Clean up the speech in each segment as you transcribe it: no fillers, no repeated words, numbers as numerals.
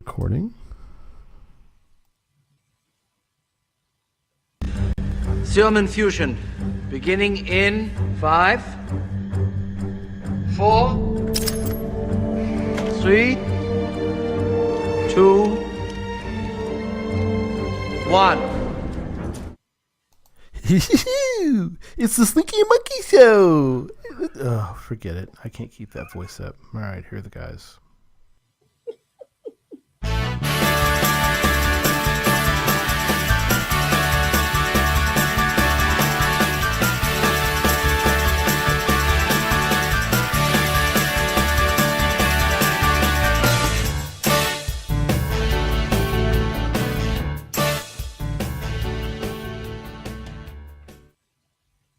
Recording. Serum infusion beginning in 5, 4, 3, 2, 1. It's the Slinky Monkey Show. Oh, forget it. I can't keep that voice up. All right, here are the guys.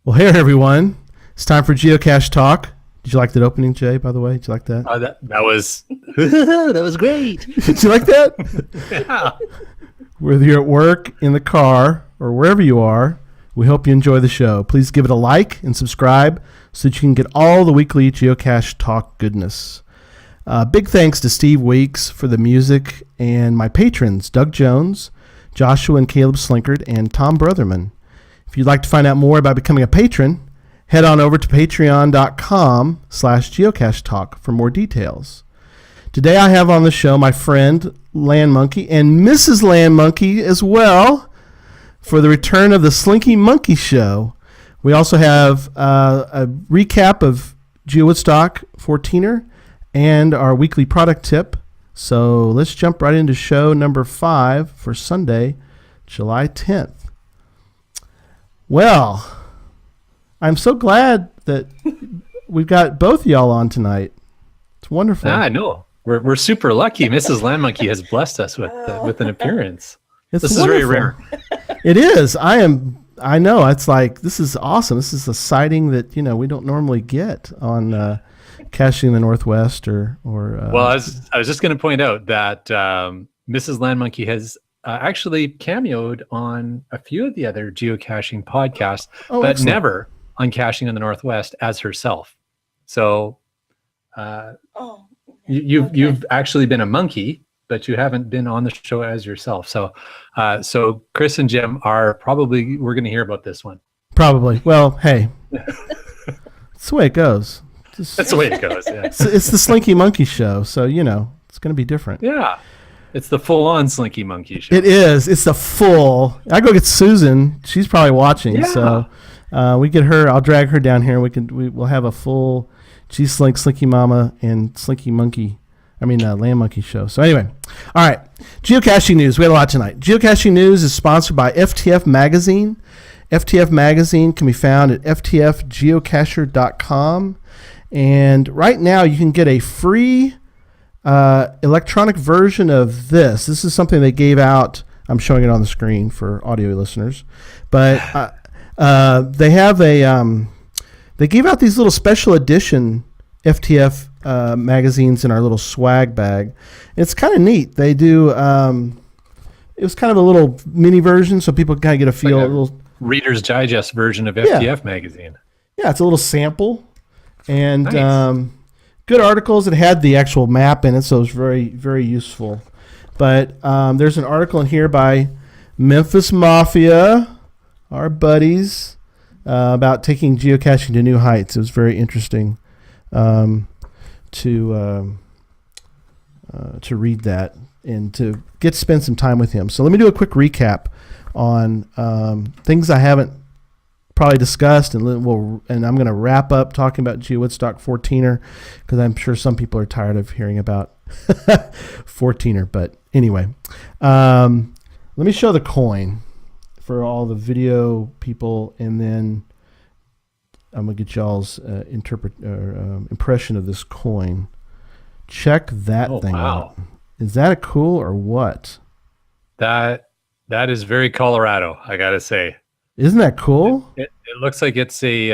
Well, hey everyone. It's time for Geocache Talk. Did you like that opening, Jay, by the way? Did you like that? That was that was great. Did you like that? Yeah. Whether you're at work, in the car, or wherever you are, we hope you enjoy the show. Please give it a like and subscribe so that you can get all the weekly Geocache Talk goodness. Big thanks to Steve Weeks for the music and my patrons, Doug Jones, Joshua and Caleb Slinkard, and Tom Brotherman. If you'd like to find out more about becoming a patron, head on over to patreon.com/geocachetalk for more details. Today I have on the show my friend LANMonkey and Mrs. LANMonkey as well for the return of the Slinky Monkey Show. We also have a recap of GeoWoodstock 14er and our weekly product tip. So let's jump right into show number 5 for Sunday, July 10th. Well, I'm so glad that we've got both of y'all on tonight. It's wonderful. I know. We're super lucky. Mrs. LANMonkey has blessed us with an appearance. This is very rare. It is. I know. It's like, this is awesome. This is a sighting that, we don't normally get on Caching in the Northwest or well, I was just going to point out that Mrs. LANMonkey has actually cameoed on a few of the other geocaching podcasts, but excellent. never on Caching in the Northwest as herself. So you've actually been a monkey, but you haven't been on the show as yourself. So Chris and Jim we're going to hear about this one. Probably. Well, hey, that's the way it goes. That's the way it goes. Yeah. It's the Slinky Monkey Show, so it's going to be different. Yeah. It's the full-on Slinky Monkey Show. It is. It's the full. I go get Susan. She's probably watching. Yeah. So we get her. I'll drag her down here. We'll have a full G-Slink, Slinky Mama, and Slinky Monkey. LANMonkey show. So anyway, all right. Geocaching news. We had a lot tonight. Geocaching news is sponsored by FTF Magazine. FTF Magazine can be found at ftfgeocacher.com. And right now you can get a free electronic version of this. This is something they gave out. I'm showing it on the screen for audio listeners, but they have they gave out these little special edition FTF magazines in our little swag bag. It's kind of neat. They do. It was kind of a little mini version, so people can kind of get a feel. Like a little Reader's Digest version of FTF magazine. Yeah, it's a little sample, and nice. Good articles. It had the actual map in it, so it was very, very useful. But there's an article in here by Memphis Mafia, our buddies, about taking geocaching to new heights. It was very interesting to read that and to get to spend some time with him. So let me do a quick recap on things I haven't probably discussed, and I'm going to wrap up talking about GeoWoodstock 14er because I'm sure some people are tired of hearing about 14er. But anyway, let me show the coin for all the video people, and then I'm going to get y'all's impression of this coin. Check that thing out. Is that cool or what? That is very Colorado, I got to say. Isn't that cool? It looks like it's a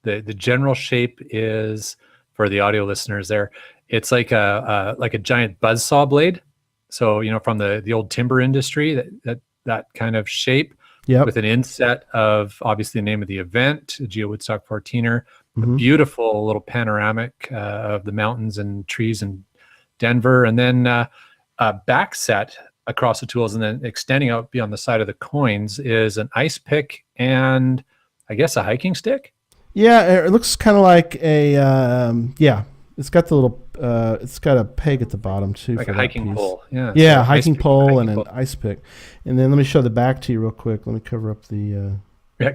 the general shape is, for the audio listeners there, it's like a giant buzzsaw blade. So from the old timber industry, that kind of shape. Yep. With an inset of obviously the name of the event, GeoWoodstock 14er, Mm-hmm. a beautiful little panoramic of the mountains and trees in Denver, and then back set across the tools, and then extending out beyond the side of the coins is an ice pick and I guess a hiking stick. Yeah, it looks kind of like a It's got the little. It's got a peg at the bottom too, like for a that hiking piece. pole. Yeah, Yeah, so hiking pole and pole. an ice pick. And then let me show the back to you real quick. Let me cover up the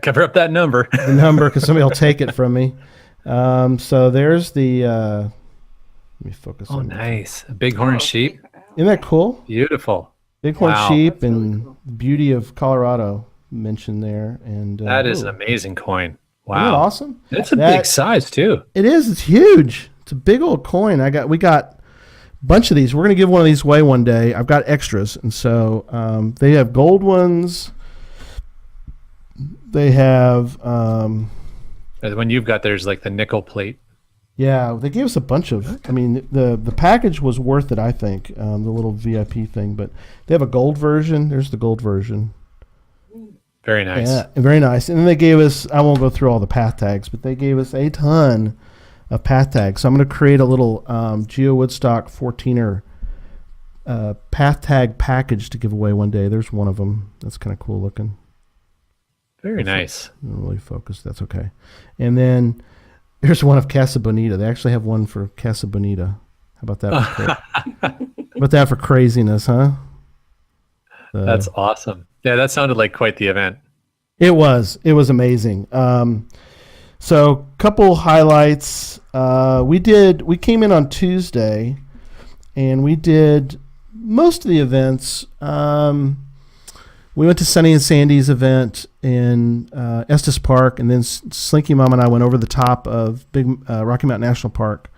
Cover up that number. the number because somebody will take it from me. So there's the. Let me focus. Oh, on that. nice! A bighorn sheep. Isn't that cool? Beautiful. Bighorn Wow. sheep That's really and cool. beauty of Colorado mentioned there, and That is ooh, an amazing coin. isn't that Wow, awesome. it's a That- big size too. It is. It's huge. It's a big old coin. We got a bunch of these. We're gonna give one of these away one day. I've got extras, and so they have gold ones. They have The one you've got there's like the nickel plate. yeah. They gave us a bunch of. I mean, the package was worth it. I think the little VIP thing, but they have a gold version. There's the gold version. Very nice. Yeah, very nice. And then they gave us. I won't go through all the path tags, but they gave us a ton of path tags. So I'm going to create a little Geo Woodstock 14er path tag package to give away one day. There's one of them. That's kind of cool looking. Very nice. Not really focused. That's okay. And then here's one of Casa Bonita. They actually have one for Casa Bonita. How about that? How about that for craziness, huh? That's awesome. Yeah, that sounded like quite the event. It was amazing. So couple highlights. We came in on Tuesday, and we did most of the events. We went to Sunny and Sandy's event in Estes Park, and then Slinky Mom and I went over the top of Big Rocky Mountain National Park.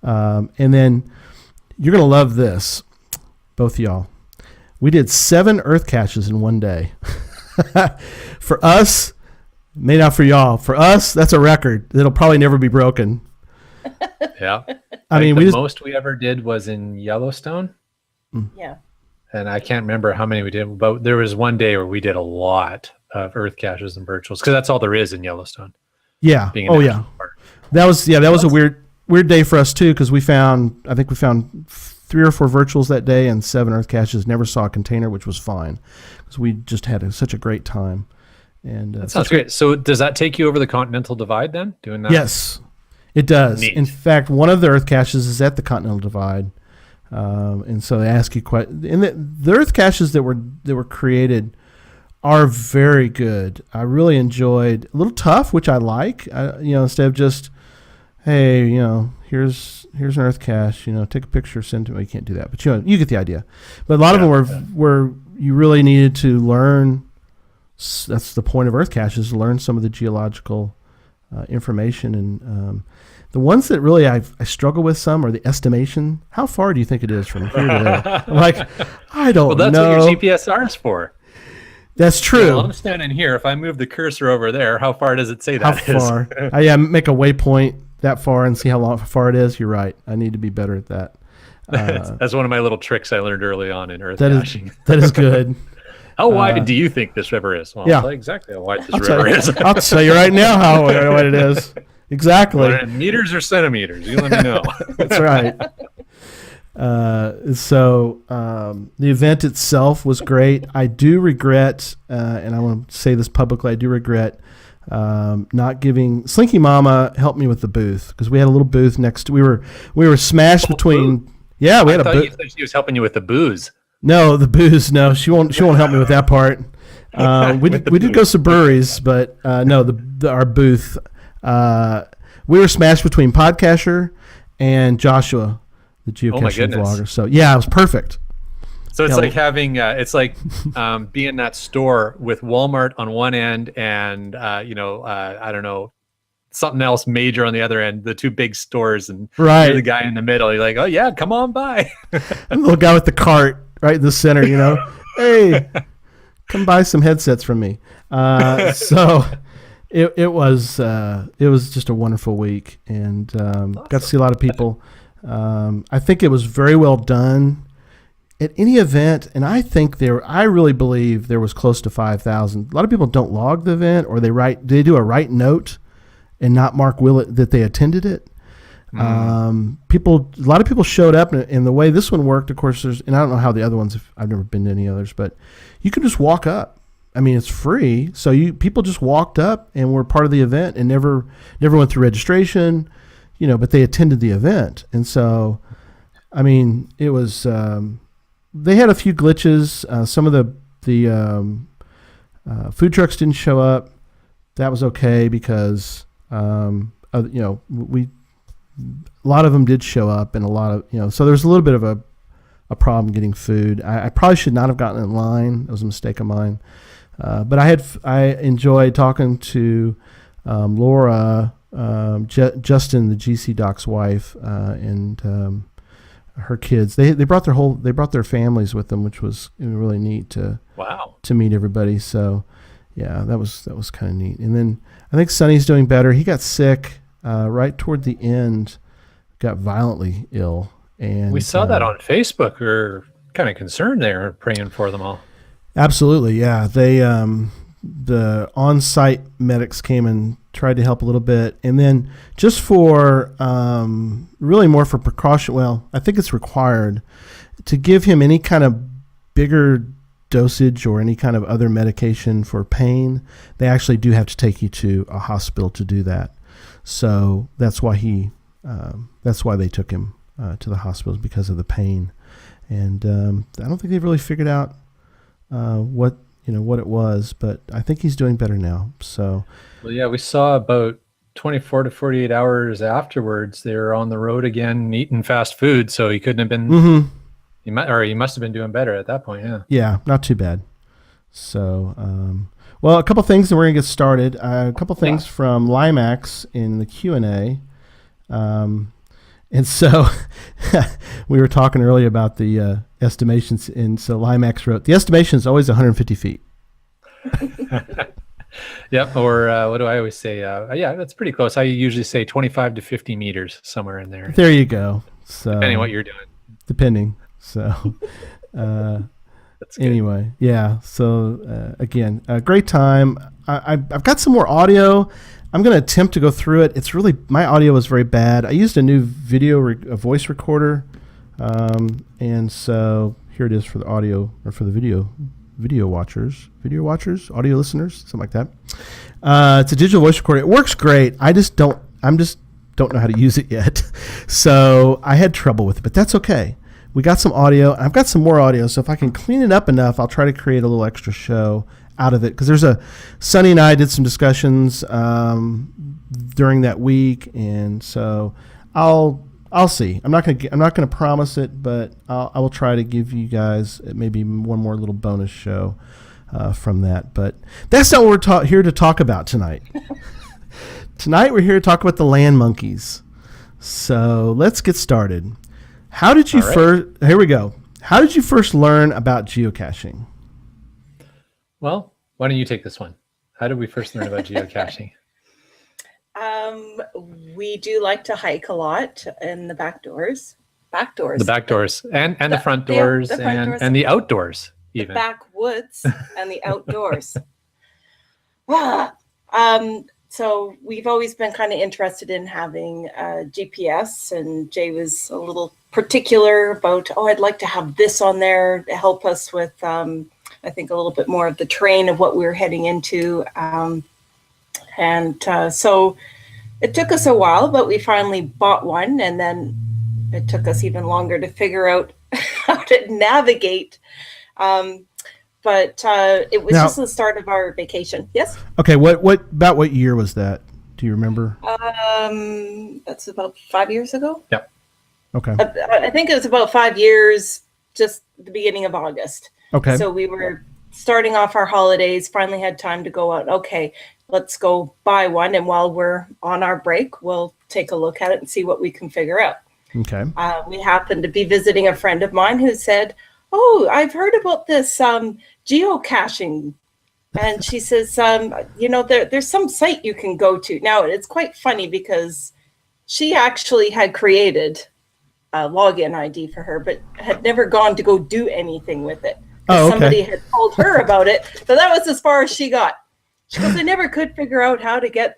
And then you're gonna love this, both of y'all. We did 7 earth caches in one day. For us, maybe not for y'all. For us, that's a record that'll probably never be broken. Yeah. I mean, the most we ever did was in Yellowstone, Yeah. and I can't remember how many we did, but there was one day where we did a lot of earth caches and virtuals because that's all there is in Yellowstone. yeah. Being a Oh national yeah. park. That was a weird day for us too because I think we found 3 or 4 virtuals that day and 7 earth caches. Never saw a container, which was fine because we just had such a great time. And That sounds great. So does that take you over the Continental Divide then? Doing that? yes, it does. Neat. In fact, one of the earth caches is at the Continental Divide, and so they ask you quite. And the earth caches that were created are very good. I really enjoyed. A little tough, which I like. Instead of just, hey, here's an earth cache. Take a picture, send it to me. You can't do that, but you get the idea. But a lot of them were you really needed to learn. That's the point of earth caches, to learn some of the geological information. And the ones that really I struggle with some are the estimation. How far do you think it is from here to there? I'm like, I don't Well, that's know. what your GPSR is for. That's true. Well, I'm standing here. If I move the cursor over there, how far does it say How that is? far? Make a waypoint that far and see how far it is. You're right. I need to be better at that. That's one of my little tricks I learned early on in earth That caching. is good. How wide do you think this river is? Well, yeah. I'll tell you exactly how wide this I'll tell river you, is. I'll tell you right now how wide it is. Exactly. Meters or centimeters? You let me know. That's right. So the event itself was great. I do regret, and I want to say this publicly, I do regret not giving Slinky Mama helped me with the booth because we had a little booth next to. We were smashed between. Yeah, we had I a thought you booth. said she was helping you with the booze. No, the booze. No, she won't help me with that part. We did go some breweries, but no, our booth. We were smashed between Podcaster and Joshua, the geocaching vlogger. So yeah, it was perfect. So it's Yeah, like having it's like being that store with Walmart on one end and I don't know, something else major on the other end, the two big stores, and Right. you're the guy in the middle. You're like, oh yeah, come on by. The little guy with the cart right in the center, hey, come buy some headsets from me. So it was just a wonderful week, and got to see a lot of people. I think it was very well done at any event, and I really believe there was close to 5,000. A lot of people don't log the event, or they do a write note and not mark that they attended it. A lot of people showed up, and the way this one worked, of course, and I don't know how the other ones, I've never been to any others, but you can just walk up. I mean, it's free, so people just walked up and were part of the event and never went through registration, but they attended the event. And so, I mean, it was they had a few glitches. Some of the food trucks didn't show up. That was okay because a lot of them did show up, and a lot of so there's a little bit of a problem getting food. I probably should not have gotten in line. It was a mistake of mine. But I enjoyed talking to Laura, Justin, the GC Doc's wife, and her kids. They brought their families with them, which was really neat to meet everybody. So yeah, that was kind of neat. And then I think Sonny's doing better. He got sick right toward the end, got violently ill, and we saw that on Facebook. We were kind of concerned there, praying for them all. Absolutely, yeah. They the on-site medics came and tried to help a little bit, and then just for really more for precaution. Well, I think it's required to give him any kind of bigger dosage or any kind of other medication for pain. They actually do have to take you to a hospital to do that. So that's why they took him to the hospital, because of the pain. And I don't think they've really figured out what it was, but I think he's doing better now. So, well, yeah, we saw about 24 to 48 hours afterwards, they were on the road again, eating fast food. So he couldn't have been, he must have been doing better at that point. Yeah. Yeah. Not too bad. So, well, a couple things, and we're gonna get started. A couple things from Limax in the Q&A. And so we were talking earlier about the estimations, and so Limax wrote, the estimation is always 150 feet. Yep. Or what do I always say? Yeah, that's pretty close. I usually say 25 to 50 meters, somewhere in there. There you go. So depending on what you're doing. Depending. So anyway, yeah. So again, a great time. I've got some more audio. I'm going to attempt to go through it. It's really, my audio was very bad. I used a new a voice recorder. And so here it is for the audio, or for the video watchers, audio listeners, something like that. It's a digital voice recorder. It works great. I just don't know how to use it yet. So I had trouble with it, but that's okay. We got some audio. I've got some more audio. So if I can clean it up enough, I'll try to create a little extra show out of it, because Sonny and I did some discussions during that week, and so I'll see. I'm not gonna promise it, but I will try to give you guys maybe one more little bonus show from that. But that's not what we're here to talk about tonight. Tonight we're here to talk about the LANMonkeys. So let's get started. How did you first? Here we go. How did you first learn about geocaching? Well, why don't you take this one? How did we first learn about geocaching? We do like to hike a lot in the back doors. The back doors and the front doors, and the outdoors, even. The backwoods and the outdoors. So we've always been kind of interested in having GPS, and Jay was a little particular about, I'd like to have this on there to help us with, I think, a little bit more of the terrain of what we were heading into. So it took us a while, but we finally bought one, and then it took us even longer to figure out how to navigate. But it was just the start of our vacation. Yes? Okay, what year was that? Do you remember? That's about 5 years ago. Yep. Okay. I think it was about 5 years, just the beginning of August. Okay. So we were starting off our holidays, finally had time to go out. Okay, let's go buy one. And while we're on our break, we'll take a look at it and see what we can figure out. Okay. We happened to be visiting a friend of mine who said, I've heard about this geocaching. And she says, there's some site you can go to. Now, it's quite funny because she actually had created a login ID for her, but had never gone to go do anything with it. Oh, okay. Somebody had told her about it, but that was as far as she got. She goes, I never could figure out how to get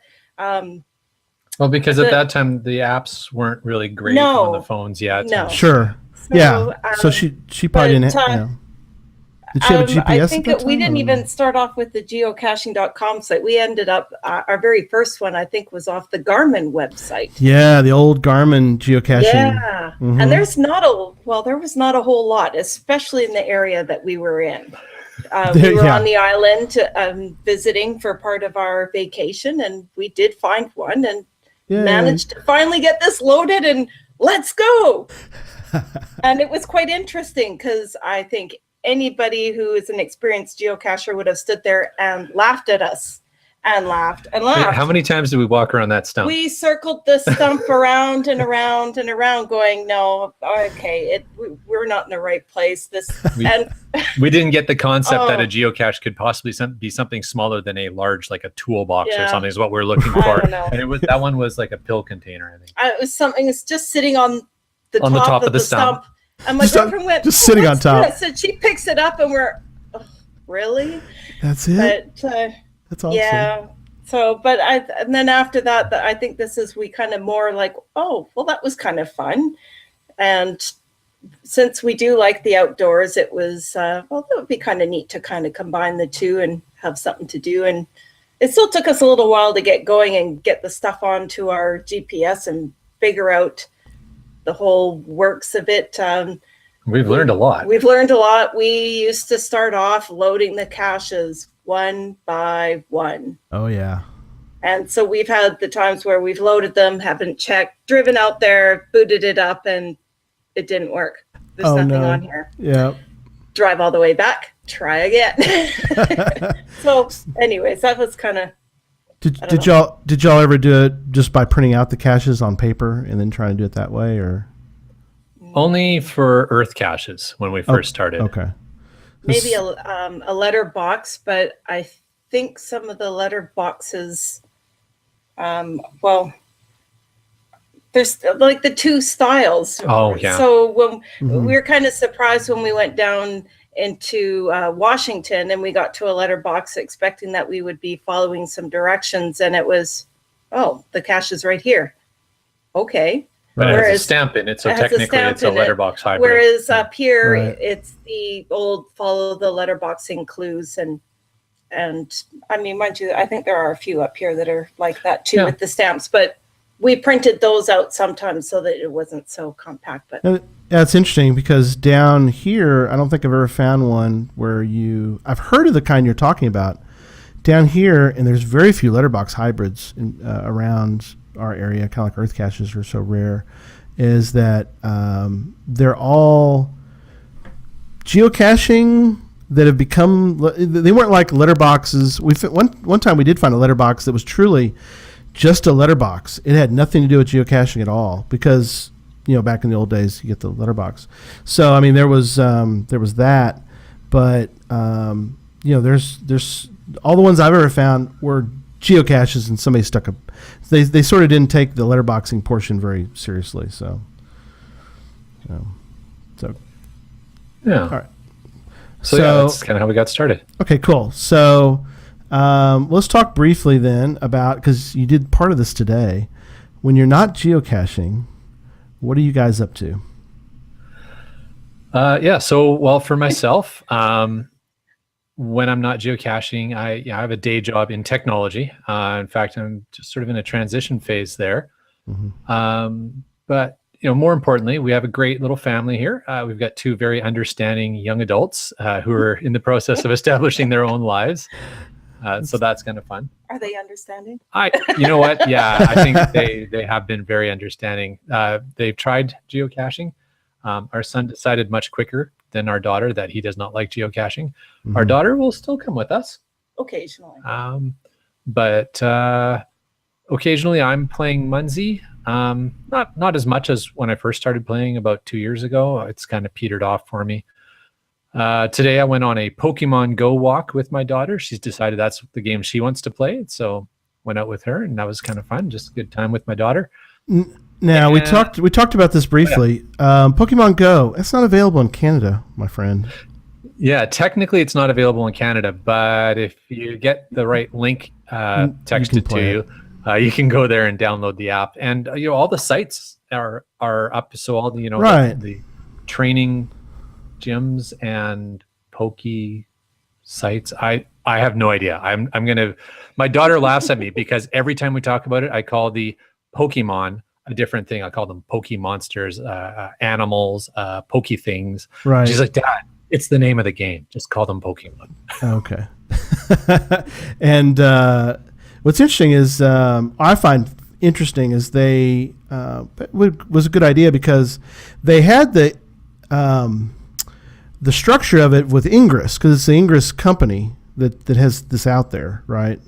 Well, because at that time the apps weren't really great No. on the phones yet. No. Sure. So, Yeah. So she probably didn't. Did she have a GPS I think at that we time, didn't or- even start off with the geocaching.com site. We ended up, our very first one, I think, was off the Garmin website. Yeah, the old Garmin geocaching. Yeah. Mhm. And there was not a whole lot, especially in the area that we were in. We were Yeah. on the island visiting for part of our vacation, and we did find one and Yay. managed to finally get this loaded and let's go. And it was quite interesting because I think anybody who is an experienced geocacher would have stood there and laughed at us and laughed and laughed. How many times did we walk around that stump? We circled the stump around and around and around, going, "No, okay, we're not in the right place." We didn't get the concept that Oh. a geocache could possibly be something smaller than a large, like a toolbox or Yeah. something, is what we're looking I for. don't know. And that one was like a pill container, I think. It was something that's just sitting on the On the top top of of the the stump. And my Just on- girlfriend went, just sitting on "What's top." this?" And she picks it up, and we're, "Oh, really?" That's it. But That's awesome. yeah. So, and then after that, I think we kind of more like, oh, well, that was kind of fun. And since we do like the outdoors, it was, that would be kind of neat to kind of combine the two and have something to do. And it still took us a little while to get going and get the stuff onto our GPS and figure out the whole works of it. We've learned a lot. We've learned a lot. We used to start off loading the caches one by one. Oh yeah. And so we've had the times where we've loaded them, haven't checked, driven out there, booted it up, and it didn't work. There's Oh, nothing no. on here. Yeah. Drive all the way back, try again. So anyways, that was kind of, Did y'all ever do it just by printing out the caches on paper and then trying to do it that way, or? Only for earth caches when we first started. Okay. maybe a letter box, but I think some of the letter boxes, there's like the two styles. Oh, yeah. So when we were kind of surprised when we went down into Washington and we got to a letter box expecting that we would be following some directions, and it was, oh, the cache is right here. Okay. But it has a Whereas- stamp in it, so it has a technically stamp it's a in it. letterbox hybrid. Whereas up here, Right. it's the old follow the letterboxing clues, and I mean, mind you, I think there are a few up here that are like that too Yeah. with the stamps, but we printed those out sometimes so that it wasn't so compact. But Yeah, it's interesting because down here, I don't think I've ever found one where I've heard of the kind you're talking about down here, and there's very few letterbox hybrids around our area, kind of like earth caches are so rare, is that they're all geocaching that have become, they weren't like letterboxes. One time we did find a letterbox that was truly just a letterbox. It had nothing to do with geocaching at all because, back in the old days, you get the letterbox. So, I mean, there was that, but, there's all the ones I've ever found were geocaches and somebody stuck they sort of didn't take the letterboxing portion very seriously. So Yeah. all right. So yeah, that's kind of how we got started. Okay, cool. So let's talk briefly then about, because you did part of this today, when you're not geocaching, what are you guys up to? So for myself, when I'm not geocaching, I have a day job in technology. In fact, I'm just sort of in a transition phase there. But more importantly, we have a great little family here. We've got two very understanding young adults who are in the process of establishing their own lives. So that's kind of fun. are they understanding? You know what? Yeah, I think they have been very understanding. They've tried geocaching. Our son decided much quicker than our daughter that he does not like geocaching. Our daughter will still come with us. Occasionally. But occasionally I'm playing Munzie. Not as much as when I first started playing about 2 years ago. It's kind of petered off for me. Today I went on a Pokemon Go walk with my daughter. She's decided that's the game she wants to play. So went out with her and that was kind of fun. Just a good time with my daughter. Now we talked about this briefly. Pokemon Go, that's not available in Canada, my friend. Yeah, technically it's not available in Canada, but if you get the right link texted to play you, you can go there and download the app, and all the sites are up. So all the Right. the training gyms and pokey sites. I have no idea. I'm gonna. My daughter laughs at me because every time we talk about it, I call the Pokemon a different thing. I call them Poke monsters, animals, Poke things. Right. She's like, Dad, it's the name of the game. Just call them Pokemon. Okay. And what's interesting is I find interesting is they was a good idea because they had the structure of it with Ingress, because it's the Ingress company that has this out there, right?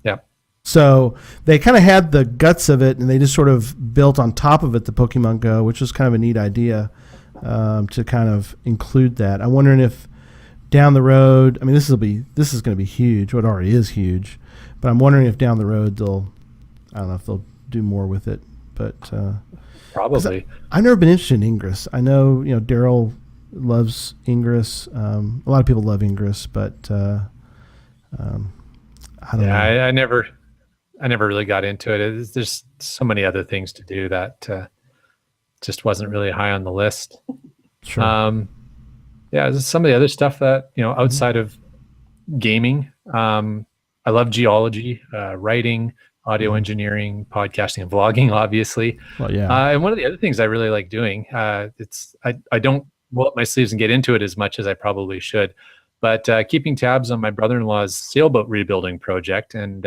Yeah. So they kind of had the guts of it, and they just sort of built on top of it the Pokemon Go, which was kind of a neat idea to kind of include that. I'm wondering if down the road, I mean, this is going to be huge. Well, it already is huge, but I'm wondering if down the road I don't know if they'll do more with it, but Probably. I've never been interested in Ingress. I know, Daryl loves Ingress. A lot of people love Ingress, but I don't know. I never really got into it. There's so many other things to do that just wasn't really high on the list. Sure. Some of the other stuff that outside of gaming, I love geology, writing, audio engineering, podcasting, and vlogging, obviously. Well, yeah. And one of the other things I really like doing, I don't roll up my sleeves and get into it as much as I probably should, but keeping tabs on my brother-in-law's sailboat rebuilding project. And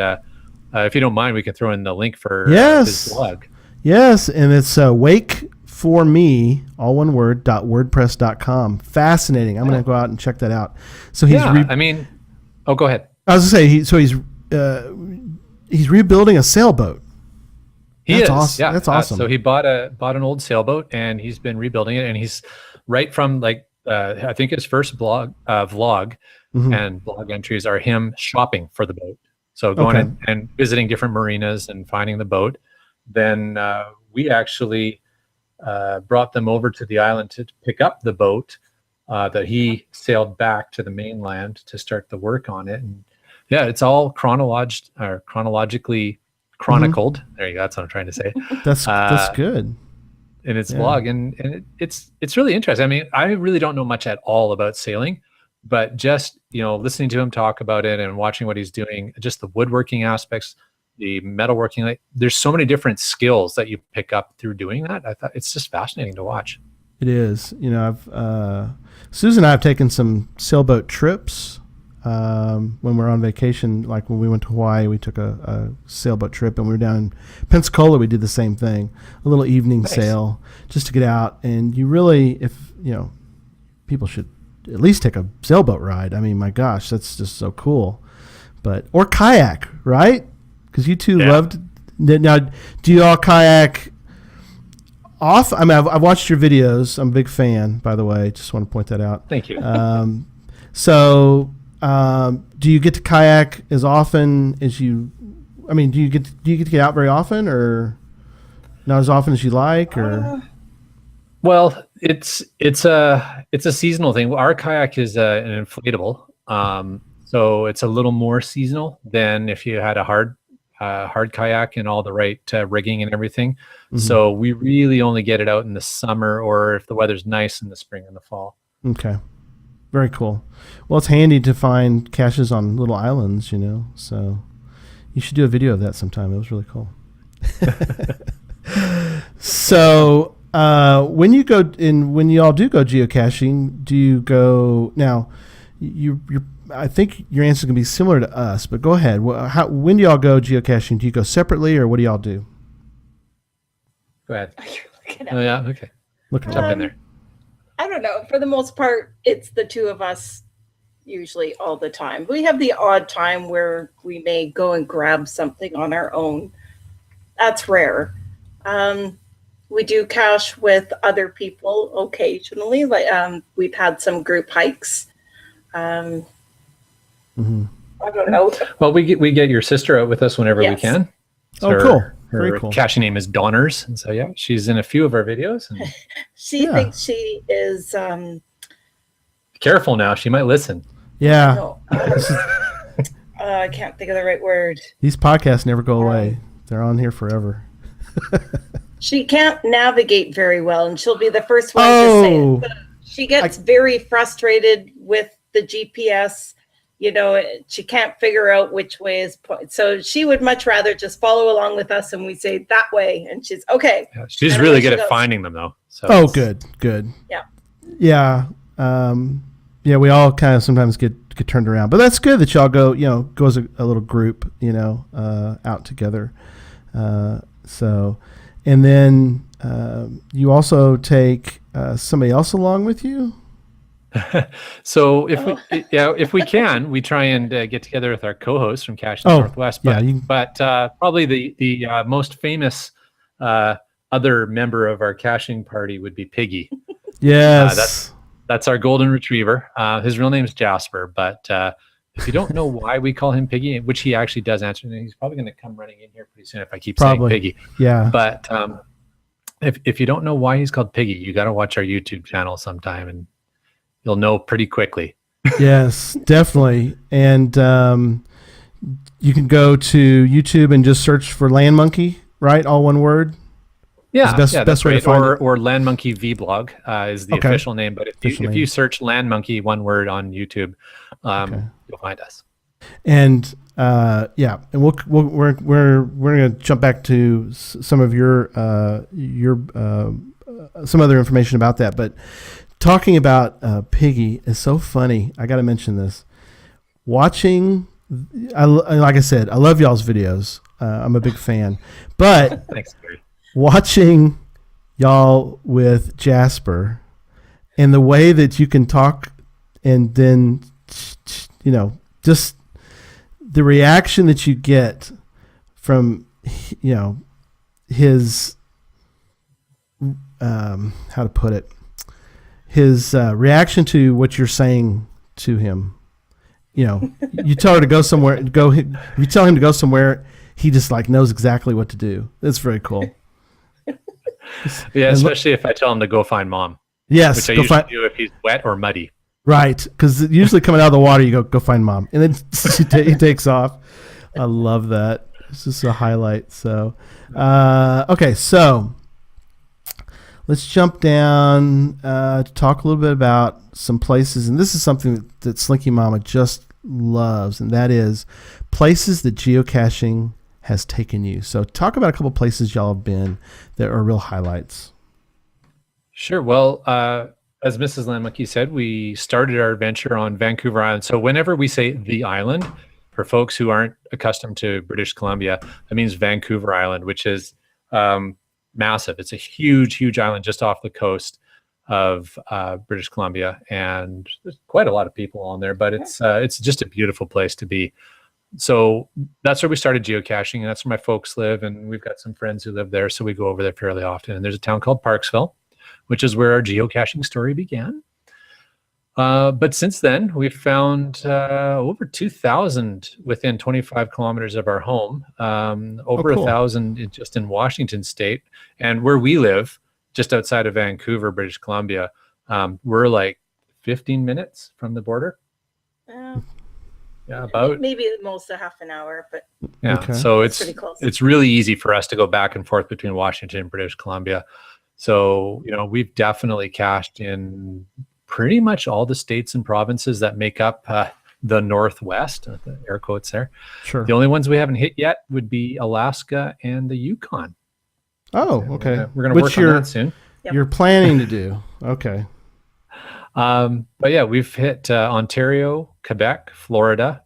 if you don't mind, we can throw in the link for his blog. Yes, and it's Wake for Me, all one word, .wordpress.com. Fascinating. I'm going to go out and check that out. So he's go ahead. I was going to say he's rebuilding a sailboat. That's awesome. Yeah. That's awesome. So he bought an old sailboat, and he's been rebuilding it, and he's right from I think his first vlog and blog entries are him shopping for the boat. So going and visiting different marinas and finding the boat. Then we actually brought them over to the island to pick up the boat that he sailed back to the mainland to start the work on it. And yeah, it's all chronologically chronicled. There you go. That's what I'm trying to say. That's good. In its blog, and it's really interesting. I mean, I really don't know much at all about sailing, but just listening to him talk about it and watching what he's doing, just the woodworking aspects, the metalworking, there's so many different skills that you pick up through doing that. I thought it's just fascinating to watch. It is. Susan and I have taken some sailboat trips when we're on vacation. Like when we went to Hawaii, we took a sailboat trip, and we were down in Pensacola. We did the same thing, a little evening sail just to get out. And you really, people should at least take a sailboat ride. I mean, my gosh, that's just so cool. Or kayak, right? Because you two loved. Now, do you all kayak off? I mean, I've watched your videos. I'm a big fan, by the way. Just want to point that out. Thank you. Do you get to kayak as often as you? I mean, do you get to get out very often, or not as often as you like, or? Well, it's a seasonal thing. Our kayak is an inflatable, so it's a little more seasonal than if you had a hard kayak and all the right rigging and everything. Mm-hmm. So we really only get it out in the summer, or if the weather's nice in the spring and the fall. Okay. Very cool. Well, it's handy to find caches on little islands, so you should do a video of that sometime. It was really cool. So when you all do go geocaching, do you go now? I think your answer is going to be similar to us, but go ahead. When do y'all go geocaching? Do you go separately, or what do y'all do? Go ahead. Oh yeah, okay. Jump in there. I don't know. For the most part, it's the two of us usually all the time. We have the odd time where we may go and grab something on our own. That's rare. We do cache with other people occasionally. Like we've had some group hikes. I don't know. Well, we get your sister out with us whenever we can. So cool. Very cool. Her caching name is Donners, and so yeah, she's in a few of our videos. And she thinks she is. Careful now, she might listen. Yeah. No, I can't think of the right word. These podcasts never go away. They're on here forever. She can't navigate very well, and she'll be the first one Oh. to say it. She gets very frustrated with the GPS. You know, she can't figure out which way is so she would much rather just follow along with us, and we say that way, and she's okay. Yeah, she's And really away good she at goes. finding them, though. So Oh, good. Yeah. Yeah. Yeah, we all kind of sometimes get turned around, but that's good that y'all go, go as a little group, out together. So, and then you also take somebody else along with you. So if we can, we try and get together with our co-hosts from Cache Oh, Northwest. yeah, But probably the most famous other member of our caching party would be Piggy. Yes. That's our golden retriever. His real name is Jasper, but if you don't know why we call him Piggy, which he actually does answer, and he's probably going to come running in here pretty soon if I keep saying Piggy. Yeah. But if you don't know why he's called Piggy, you got to watch our YouTube channel sometime, and you'll know pretty quickly. Yes, definitely. And you can go to YouTube and just search for LANMonkey, right? All one word. Yeah, best that's way to right. find it. Or LANMonkey vlog is the official name. But if you search LANMonkey one word on YouTube, you'll find us. And and we're going to jump back to some of your some other information about that. But talking about Piggy is so funny. I got to mention this. Watching, like I said, I love y'all's videos. I'm a big fan. But Thanks, Gary. Watching y'all with Jasper and the way that you can talk and then, just the reaction that you get from, his, how to put it, his reaction to what you're saying to him. You tell her to go somewhere, if you tell him to go somewhere, he just knows exactly what to do. It's very cool. Yeah, especially if I tell him to go find mom. Yes, which I usually do if he's wet or muddy. Right, because usually coming out of the water, you go find mom, and then he takes off. I love that. It's just a highlight. So, okay, so let's jump down to talk a little bit about some places, and this is something that Slinky Mama just loves, and that is places that geocaching has taken you. So talk about a couple places y'all have been that are real highlights. Sure. Well, as Mrs. LANMonkey said, we started our adventure on Vancouver Island. So whenever we say the island, for folks who aren't accustomed to British Columbia, that means Vancouver Island, which is massive. It's a huge, huge island just off the coast of British Columbia, and there's quite a lot of people on there, but it's just a beautiful place to be. So that's where we started geocaching, and that's where my folks live, and we've got some friends who live there, so we go over there fairly often. And there's a town called Parksville, which is where our geocaching story began. But since then, we've found over 2,000 within 25 kilometers of our home, over 1,000 just in Washington State. And where we live, just outside of Vancouver, British Columbia, we're like 15 minutes from the border. Yeah, about maybe at most a half an hour, but yeah. Okay. So pretty close. it's really easy for us to go back and forth between Washington and British Columbia. So we've definitely cached in pretty much all the states and provinces that make up the Northwest. The air quotes there. Sure. The only ones we haven't hit yet would be Alaska and the Yukon. Oh, okay. We're gonna work on that soon. Yep. You're planning to do. Okay. But yeah, we've hit Ontario, Quebec, Florida.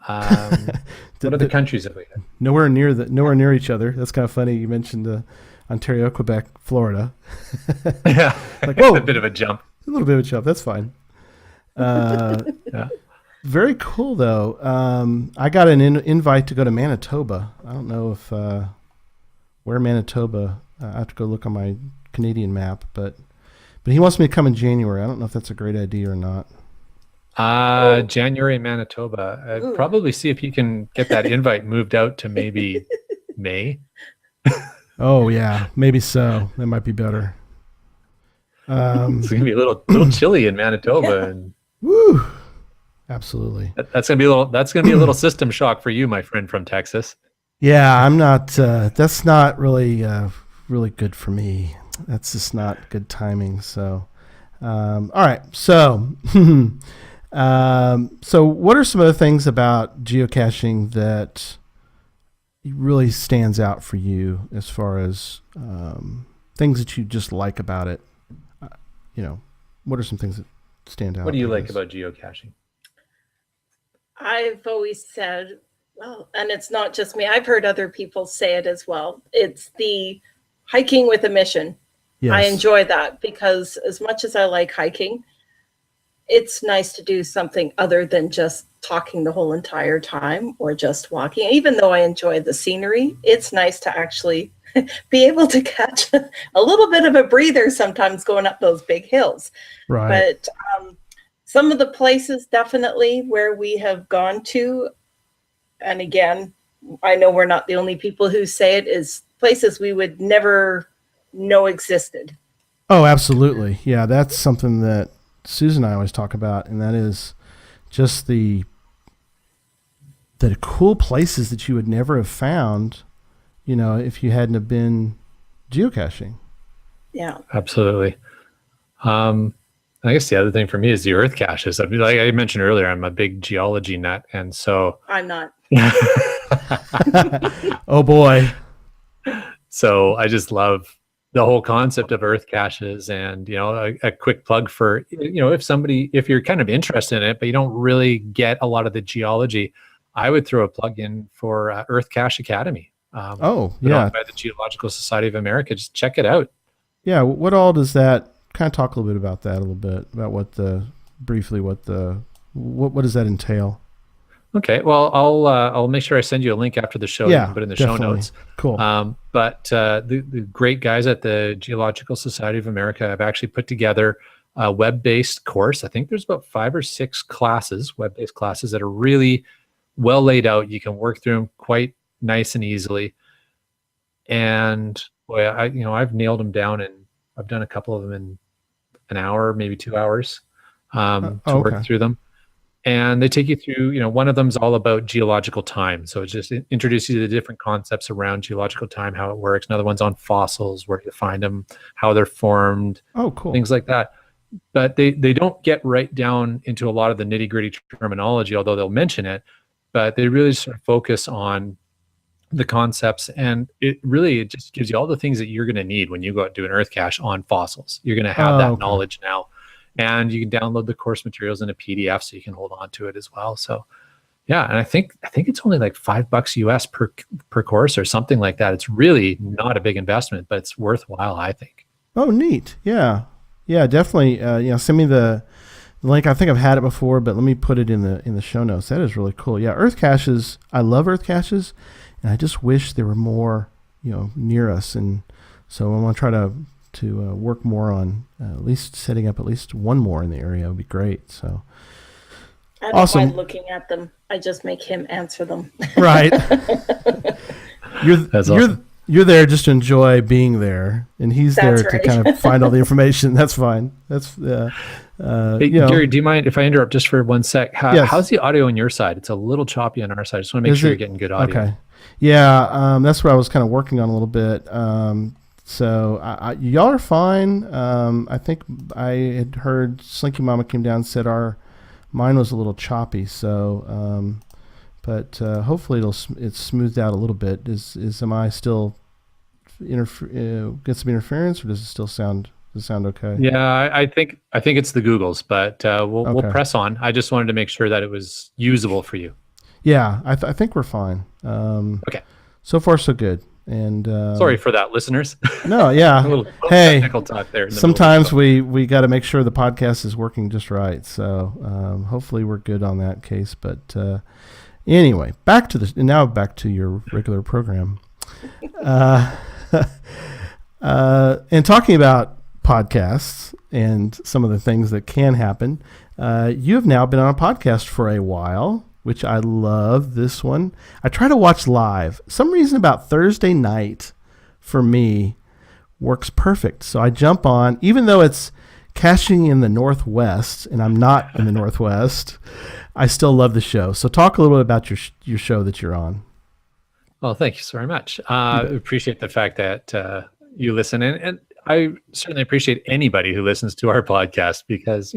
What other countries have we hit? Nowhere near each other. That's kind of funny. You mentioned Ontario, Quebec, Florida. Yeah, Like, whoa, a bit of a jump. a little bit of a jump. That's fine. Yeah. Very cool, though. I got an invite to go to Manitoba. I don't know if where Manitoba. I have to go look on my Canadian map, but he wants me to come in January. I don't know if that's a great idea or not. January, Manitoba. I'd probably see if you can get that invite moved out to maybe May. Oh yeah, maybe so. That might be better. It's gonna be a little chilly in Manitoba, and Woo! Absolutely. that's gonna be a little system shock for you, my friend from Texas. Yeah, I'm not. That's not really good for me. That's just not good timing. So, all right. So, so what are some of the things about geocaching that really stands out for you as far as things that you just like about it? What are some things that stand out? What do you I like guess? about geocaching? I've always said, well, and it's not just me, I've heard other people say it as well. It's the hiking with a mission. I Yes. enjoy that because as much as I like hiking, it's nice to do something other than just talking the whole entire time or just walking. Even though I enjoy the scenery, it's nice to actually be able to catch a little bit of a breather sometimes going up those big hills. Right. But some of the places definitely where we have gone to, and again, I know we're not the only people who say it, is places we would never know existed. Oh, absolutely. Yeah, that's something that Susan and I always talk about, and that is just the cool places that you would never have found, if you hadn't have been geocaching. Yeah. Absolutely. I guess the other thing for me is the earth caches. I mean, like I mentioned earlier, I'm a big geology nut, and so I'm not. Oh boy. So I just love the whole concept of earth caches, and a quick plug for if you're kind of interested in it but you don't really get a lot of the geology, I would throw a plug in for Earth Cache Academy. Oh put yeah. on by the Geological Society of America. Just check it out. Yeah. What all does that kind of talk a little bit about that? A little bit about what does that entail? Okay, well, I'll make sure I send you a link after the show. You Yeah, can put it in the definitely. show notes. Cool. But the great guys at the Geological Society of America have actually put together a web-based course. I think there's about 5 or 6 classes, web-based classes that are really well laid out. You can work through them quite nice and easily. And boy, I've nailed them down, and I've done a couple of them in an hour, maybe 2 hours to work through them. And they take you through, one of them is all about geological time. So it just introduces you to the different concepts around geological time, how it works. Another one's on fossils, where you find them, how they're formed, Oh, cool. things like that. But they don't get right down into a lot of the nitty gritty terminology, although they'll mention it. But they really sort of focus on the concepts, and it just gives you all the things that you're going to need when you go out and do an earth cache on fossils. You're going to have that knowledge now. And you can download the course materials in a PDF so you can hold on to it as well. So, yeah, and I think it's only like $5 US per course or something like that. It's really not a big investment, but it's worthwhile, I think. Oh, neat. Yeah, definitely. Send me the link. I think I've had it before, but let me put it in the show notes. That is really cool. Yeah, earth caches. I love earth caches, and I just wish there were more, near us. And so I want to try to work more on at least setting up at least one more in the area would be great. So I don't awesome. mind looking at them. I just make him answer them. Right. That's awesome. You're there just to enjoy being there, and he's That's there to right. kind of find all the information. That's fine. That's Hey, Gary, do you mind if I interrupt just for 1 sec? Yes. How's the audio on your side? It's a little choppy on our side. I just want to make sure you're getting good audio. Okay. Yeah, that's what I was kind of working on a little bit. So y'all are fine. I think I had heard Slinky Mama came down and said mine was a little choppy. So, but hopefully it's smoothed out a little bit. Am I still get some interference, or does it still sound okay? Yeah, I think it's the Googles, but we'll Okay. press on. I just wanted to make sure that it was usable for you. Yeah, I think we're fine. Okay. So far so good. And Sorry for that, listeners. No, yeah. a little Hey, technical talk there. sometimes we got to make sure the podcast is working just right. So hopefully we're good on that case. But anyway, back to your regular program. And talking about podcasts and some of the things that can happen, you have now been on a podcast for a while, which I love. This one I try to watch live. Some reason about Thursday night for me works perfect. So I jump on, even though it's caching in the Northwest and I'm not in the Northwest, I still love the show. So talk a little bit about your show that you're on. Well, thank you so very much. Appreciate the fact that you listen, and I certainly appreciate anybody who listens to our podcast because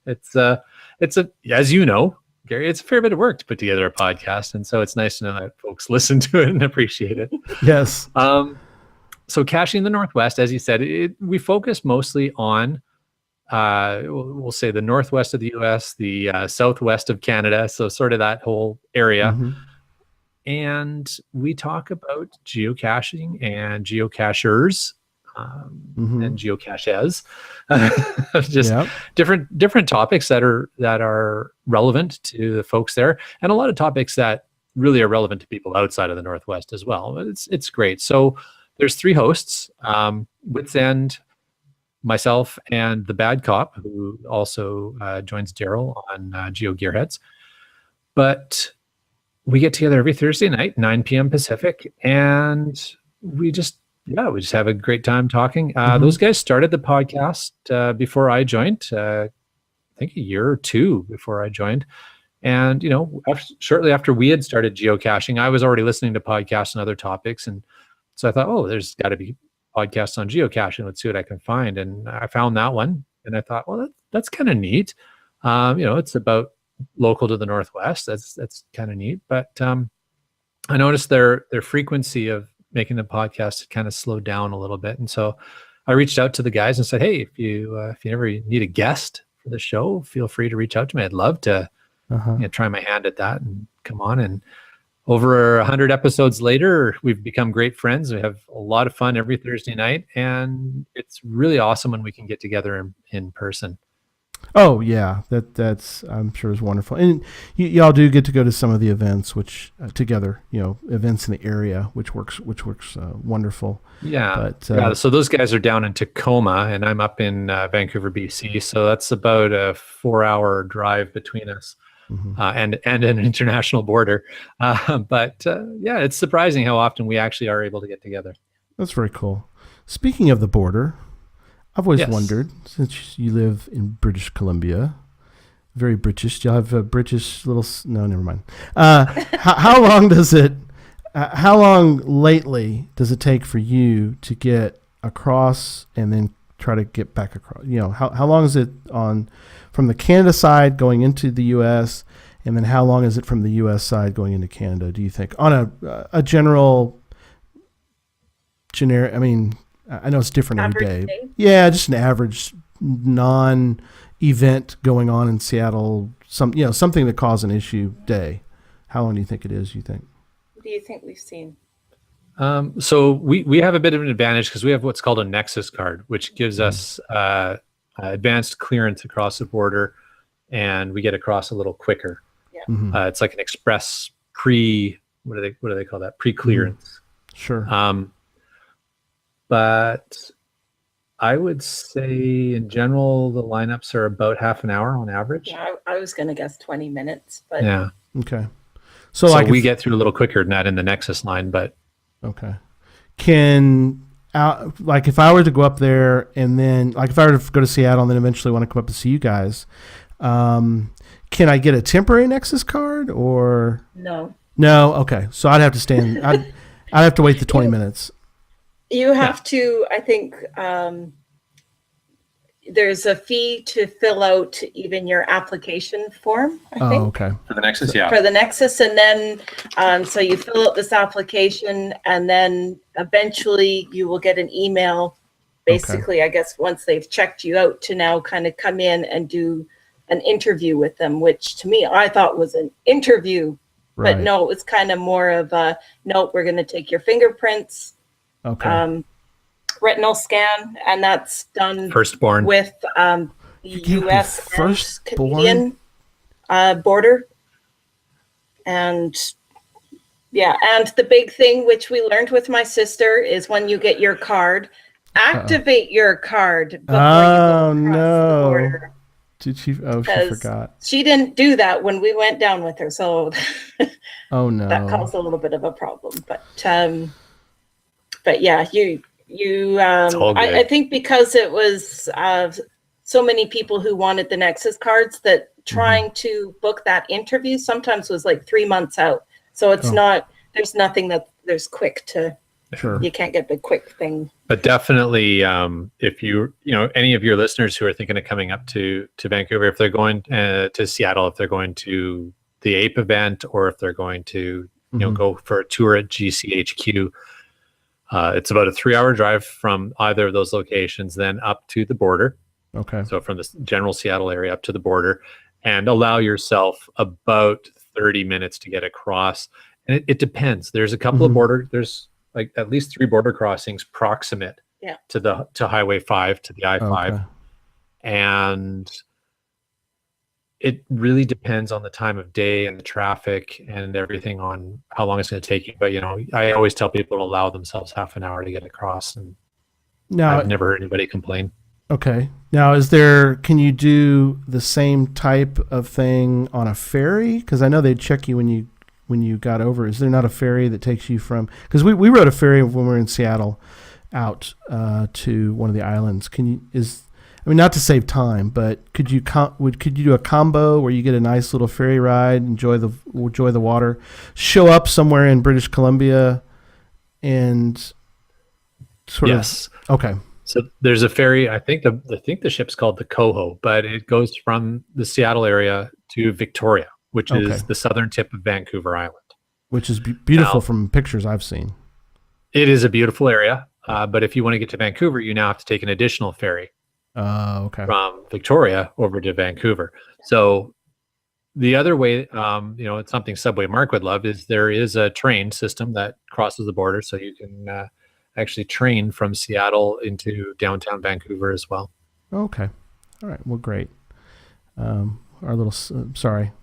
it's as you know, Gary, it's a fair bit of work to put together a podcast, and so it's nice to know that folks listen to it and appreciate it. Yes. So caching in the Northwest, as you said, we focus mostly on we'll say the northwest of the U.S., the southwest of Canada, so sort of that whole area. Mm-hmm. And we talk about geocaching and geocachers and geocaches, just different topics that are relevant to the folks there, and a lot of topics that really are relevant to people outside of the Northwest as well. It's great. So there's 3 hosts, Wits End, myself, and the Bad Cop, who also joins Daryl on Geo Gearheads. But we get together every Thursday night, 9 p.m. Pacific, and we just have a great time talking. Those guys started the podcast before I joined, I think a year or 2 before I joined. And, shortly after we had started geocaching, I was already listening to podcasts and other topics. And so I thought, there's got to be podcasts on geocaching. Let's see what I can find. And I found that one. And I thought, well, that's kind of neat. It's about local to the Northwest. That's kind of neat. But I noticed their frequency of making the podcast kind of slowed down a little bit. And so I reached out to the guys and said, hey, if you ever need a guest for the show, feel free to reach out to me. I'd love to try my hand at that and come on. And over 100 episodes later, we've become great friends. We have a lot of fun every Thursday night, and it's really awesome when we can get together in person. Oh yeah, that's I'm sure is wonderful, and y'all do get to go to some of the events, which together, events in the area, which works wonderful. Yeah, but so those guys are down in Tacoma, and I'm up in Vancouver, BC. So that's about a 4-hour drive between us. And an international border. But it's surprising how often we actually are able to get together. That's very cool. Speaking of the border, I've always wondered, since you live in British Columbia, very British, do you have a British little... No, never mind. How long lately does it take for you to get across and then try to get back across? How long is it from the Canada side going into the U.S., and then how long is it from the U.S. side going into Canada, do you think? On a generic, I mean, I know it's different every day. Yeah, just an average non-event going on in Seattle, something that caused an issue day. How long do you think it is, you think? What do you think we've seen? So we have a bit of an advantage because we have what's called a Nexus card, which gives us advanced clearance across the border, and we get across a little quicker. Yeah. It's like an express what do they call that? Pre-clearance. Sure. But I would say in general the lineups are about half an hour on average. Yeah, I was going to guess 20 minutes, but yeah. Okay. So like we get through a little quicker than that in the Nexus line, but okay. Like if I were to go up there and then, like if I were to go to Seattle and then eventually want to come up to see you guys, can I get a temporary Nexus card or? No. No. Okay. So I'd have to stand. I'd have to wait the 20 minutes. You have to, I think, there's a fee to fill out even your application form, I think. Okay. For the Nexus, yeah. For the Nexus, and then, so you fill out this application, and then eventually you will get an email, basically, I guess, once they've checked you out, to now kind of come in and do an interview with them, which to me, I thought was an interview. Right. But no, it was kind of more of a, nope, we're going to take your fingerprints. Okay. Retinal scan, and that's done firstborn with the U.S. and Canadian border. And yeah, and the big thing which we learned with my sister is when you get your card, activate your card before you go across the border. Did she? Oh, she forgot. She didn't do that when we went down with her, so oh no, that caused a little bit of a problem. But yeah, I think because it was so many people who wanted the Nexus cards, that trying to book that interview sometimes was like 3 months out. So it's not there's nothing that there's quick to. Sure. You can't get the quick thing. But definitely, if any of your listeners who are thinking of coming up to Vancouver, if they're going to Seattle, if they're going to the APE event, or if they're going to go for a tour at GCHQ, it's about a 3-hour drive from either of those locations, then up to the border. Okay. So from the general Seattle area up to the border, and allow yourself about 30 minutes to get across. And it depends. There's a couple of there's like at least 3 border crossings proximate to Highway 5, to the I-5. Okay. And it really depends on the time of day and the traffic and everything on how long it's going to take you. But, I always tell people to allow themselves half an hour to get across. And Now, I've never heard anybody complain. Okay. Now, can you do the same type of thing on a ferry? Because I know they'd check you when you got over. Is there not a ferry that takes you from? Because we rode a ferry when we were in Seattle out to one of the islands. Not to save time, but could you do a combo where you get a nice little ferry ride, enjoy the water, show up somewhere in British Columbia, and Yes. Okay. So there's a ferry. I think the ship's called the Coho, but it goes from the Seattle area to Victoria, which is the southern tip of Vancouver Island. Which is beautiful from pictures I've seen. It is a beautiful area, but if you want to get to Vancouver, you now have to take an additional ferry from Victoria over to Vancouver. So the other way, it's something Subway Mark would love, is there is a train system that crosses the border, so you can actually train from Seattle into downtown Vancouver as well. Okay. All right. Well, great. Our little,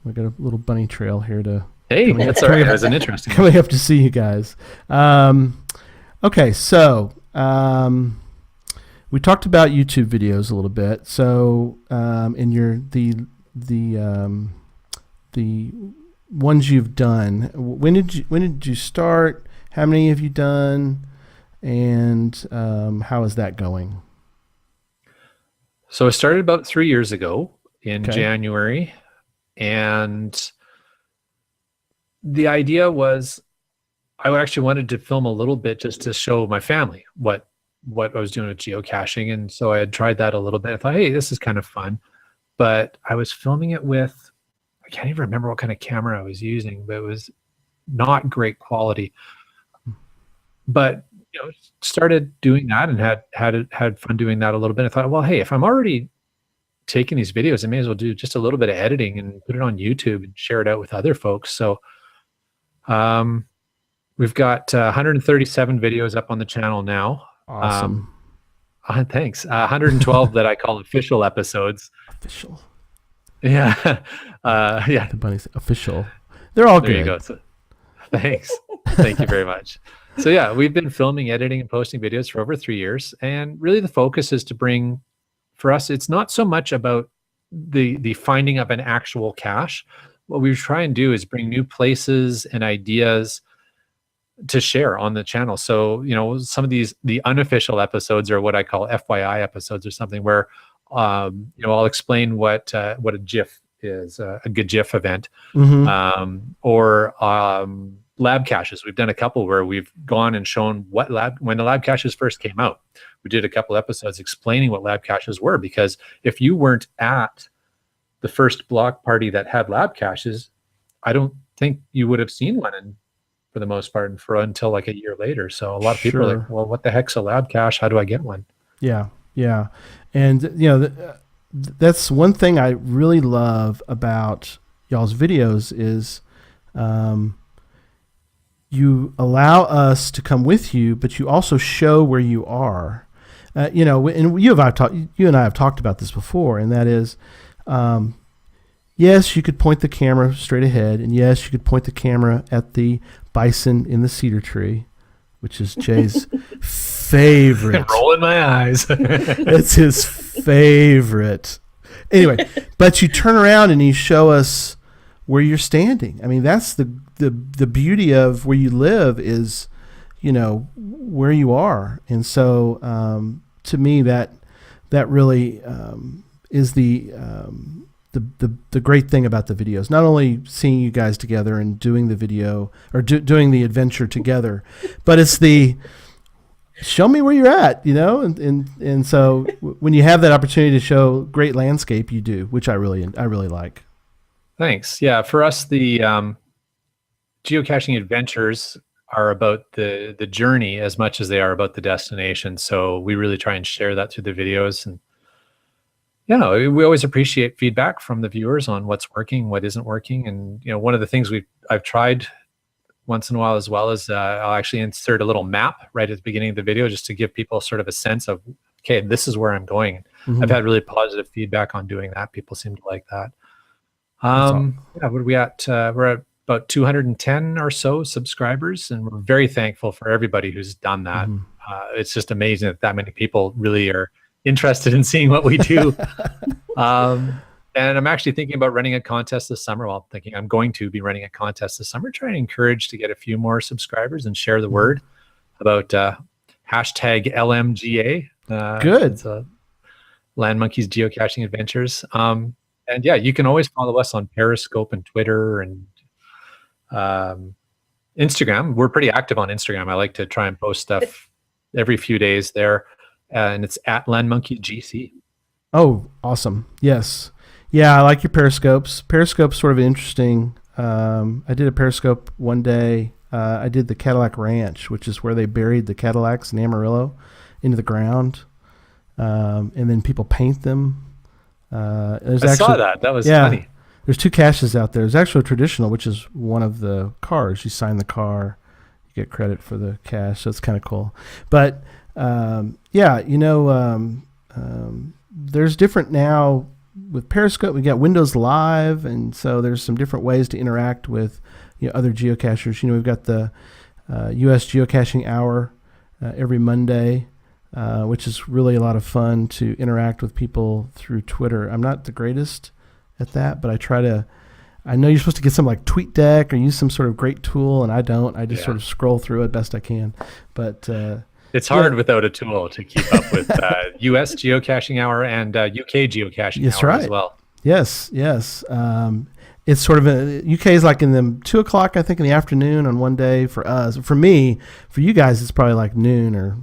we got a little bunny trail here to. Hey, that's all right. That was an interesting one. Coming up to see you guys. Okay. So, we talked about YouTube videos a little bit. So, in the ones you've done, when did you start? How many have you done? And how is that going? So I started about 3 years ago in January, and the idea was I actually wanted to film a little bit just to show my family what I was doing with geocaching. And so I had tried that a little bit. I thought, hey, this is kind of fun. But I was filming it with, I can't even remember what kind of camera I was using, but it was not great quality. But started doing that and had fun doing that a little bit. I thought, well, hey, if I'm already taking these videos, I may as well do just a little bit of editing and put it on YouTube and share it out with other folks. So we've got 137 videos up on the channel now. Awesome. Thanks. 112 that I call official episodes. Official. Yeah. Yeah. The bunnies official. They're all good. There you go. So, thanks. Thank you very much. So yeah, we've been filming, editing, and posting videos for over 3 years. And really the focus is to bring, for us, it's not so much about the finding of an actual cache. What we try and do is bring new places and ideas to share on the channel. So, some of the unofficial episodes are what I call FYI episodes, or something where, I'll explain what a GIF is, a good GIF event, or lab caches. We've done a couple where we've gone and shown when the lab caches first came out. We did a couple episodes explaining what lab caches were, because if you weren't at the first block party that had lab caches, I don't think you would have seen one for the most part until like a year later. So a lot of people are like, well, what the heck's a lab cache? How do I get one? Yeah. Yeah. And, that's one thing I really love about y'all's videos is you allow us to come with you, but you also show where you are. And you and I have talked about this before, and that is, yes, you could point the camera straight ahead, and yes, you could point the camera at the bison in the cedar tree, which is Jay's favorite. I'm rolling my eyes. It's his favorite. Anyway, but you turn around and you show us where you're standing. I mean, that's the beauty of where you live is, where you are. And so to me, that really is the the great thing about the videos. Not only seeing you guys together and doing the video or doing the adventure together, but it's the show me where you're at, and so when you have that opportunity to show great landscape, you do, which I really like. Thanks. Yeah, for us, the geocaching adventures are about the journey as much as they are about the destination. So we really try and share that through the videos. And we always appreciate feedback from the viewers on what's working, what isn't working. And one of the things I've tried once in a while as well is I'll actually insert a little map right at the beginning of the video just to give people sort of a sense of, okay, this is where I'm going. Mm-hmm. I've had really positive feedback on doing that. People seem to like that. What are we at? We're at about 210 or so subscribers, and we're very thankful for everybody who's done that. Mm-hmm. It's just amazing that many people really are interested in seeing what we do. And I'm actually thinking about running a contest this summer. Well, I'm going to be running a contest this summer, trying to encourage to get a few more subscribers and share the word about hashtag LMGA. Good. It's LANMonkeys Geocaching Adventures. And yeah, you can always follow us on Periscope and Twitter and Instagram. We're pretty active on Instagram. I like to try and post stuff every few days there. And it's at LANMonkeysGC. Oh, awesome. Yes. Yeah, I like your Periscopes. Periscope's sort of interesting. I did a Periscope one day. I did the Cadillac Ranch, which is where they buried the Cadillacs in Amarillo into the ground. And then people paint them. I saw that. That was funny. There's 2 caches out there. There's actually a traditional, which is one of the cars. You sign the car, you get credit for the cache. So it's kind of cool. But there's different now with Periscope. We got Windows Live, and so there's some different ways to interact with other geocachers. We've got the U.S. Geocaching Hour every Monday, which is really a lot of fun to interact with people through Twitter. I'm not the greatest at that, but I try to. I know you're supposed to get some like TweetDeck or use some sort of great tool, and I don't. I just sort of scroll through it best I can. But it's hard without a tool to keep up with U.S. Geocaching Hour and UK Geocaching Hour as well. Yes. It's sort of UK is like in the 2:00, I think, in the afternoon on one day for us. For me, for you guys, it's probably like noon or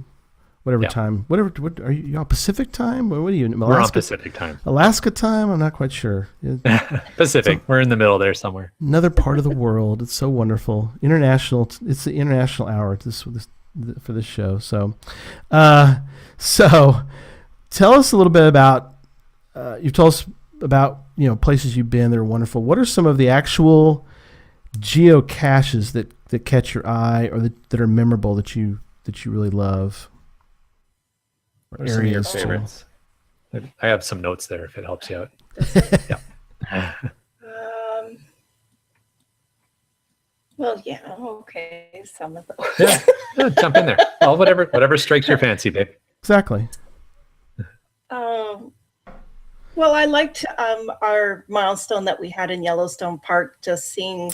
whatever time. What are you on Pacific time? Or what are you? Alaska? We're on Pacific time. Alaska time? I'm not quite sure. Pacific. We're in the middle there somewhere. Another part of the world. It's so wonderful. International. It's the international hour for this show. So tell us a little bit about. You've told us about places you've been that are wonderful. What are some of the actual geocaches that catch your eye or that are memorable that you really love? What are some of your favorites? I have some notes there if it helps you out. Well, yeah, okay, some of those. Yeah, jump in there. Well, whatever strikes your fancy, babe. Exactly. Well, I liked our milestone that we had in Yellowstone Park. Just seeing,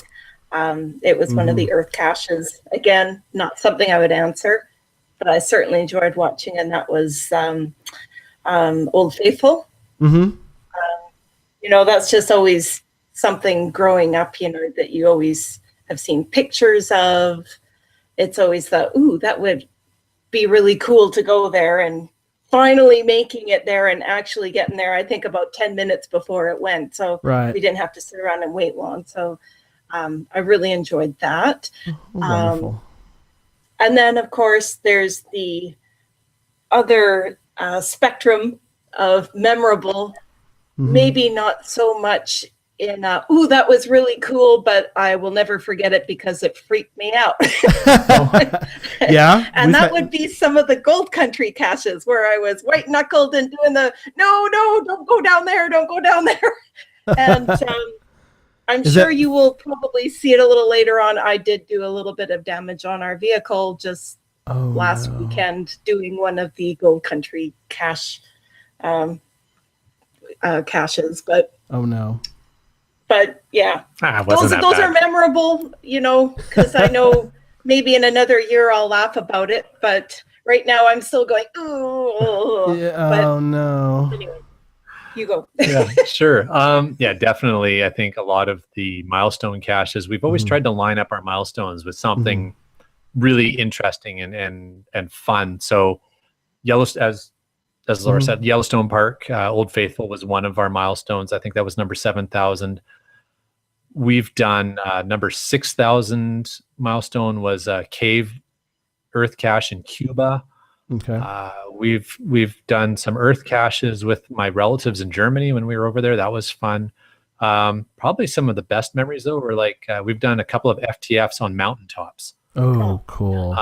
it was one of the Earth caches. Again, not something I would answer, but I certainly enjoyed watching, and that was Old Faithful. Mm-hmm. That's just always something growing up, that you always have seen pictures of. It's always that would be really cool to go there, and finally making it there and actually getting there, I think about 10 minutes before it went. So we didn't have to sit around and wait long. So I really enjoyed that. Wonderful. And then, of course, there's the other spectrum of memorable, maybe not so much in, that was really cool, but I will never forget it because it freaked me out. Yeah. And that would be some of the Gold Country caches where I was white knuckled and doing the, no, don't go down there. Don't go down there. And I'm sure you will probably see it a little later on. I did do a little bit of damage on our vehicle just last weekend doing one of the Gold Country caches, but oh no. But yeah, those bad. Are memorable, because I know maybe in another year I'll laugh about it. But right now I'm still going, ooh. Yeah, oh no. Anyway. You go. Yeah, sure. Yeah, definitely. I think a lot of the milestone caches, we've always tried to line up our milestones with something really interesting and fun. So Yellowstone, as Laura said, Yellowstone Park, Old Faithful was one of our milestones. I think that was number 7,000. We've done number 6,000 milestone was a cave earth cache in Cuba. Okay. We've done some earth caches with my relatives in Germany when we were over there. That was fun. Probably some of the best memories though were like we've done a couple of FTFs on mountaintops. Oh, cool.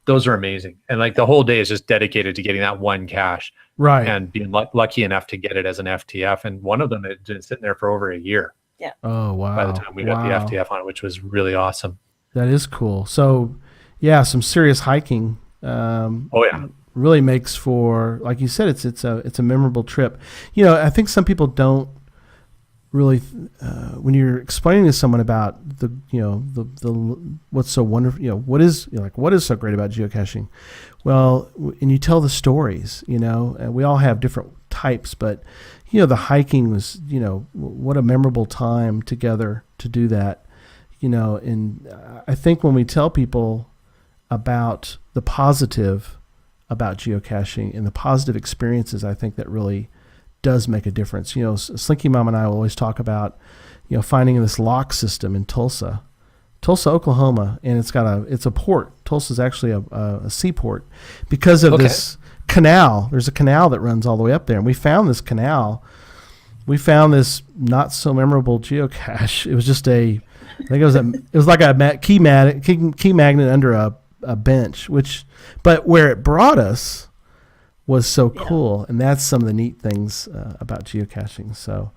Those are amazing, and like the whole day is just dedicated to getting that one cache, Right. and being lucky enough to get it as an FTF. And one of them had been sitting there for over a year. Yeah. Oh, wow. By the time we got the FTF on it, which was really awesome. That is cool. So, yeah, some serious hiking. Oh yeah. Really makes for, like you said, it's a memorable trip. You know, I think some people don't really when you're explaining to someone about the what's so wonderful, what is so great about geocaching. Well, and you tell the stories, and we all have different types, but the hiking was, what a memorable time together to do that, and I think when we tell people about the positive about geocaching and the positive experiences, I think that really does make a difference. Slinky Mom and I will always talk about, finding this lock system in Tulsa, Oklahoma, and it's a port. Tulsa is actually a seaport because of this canal. There's a canal that runs all the way up there, and we found this canal. We found this not so memorable geocache. It was just it was like a key magnet under a bench, but where it brought us was so cool, and that's some of the neat things about geocaching. So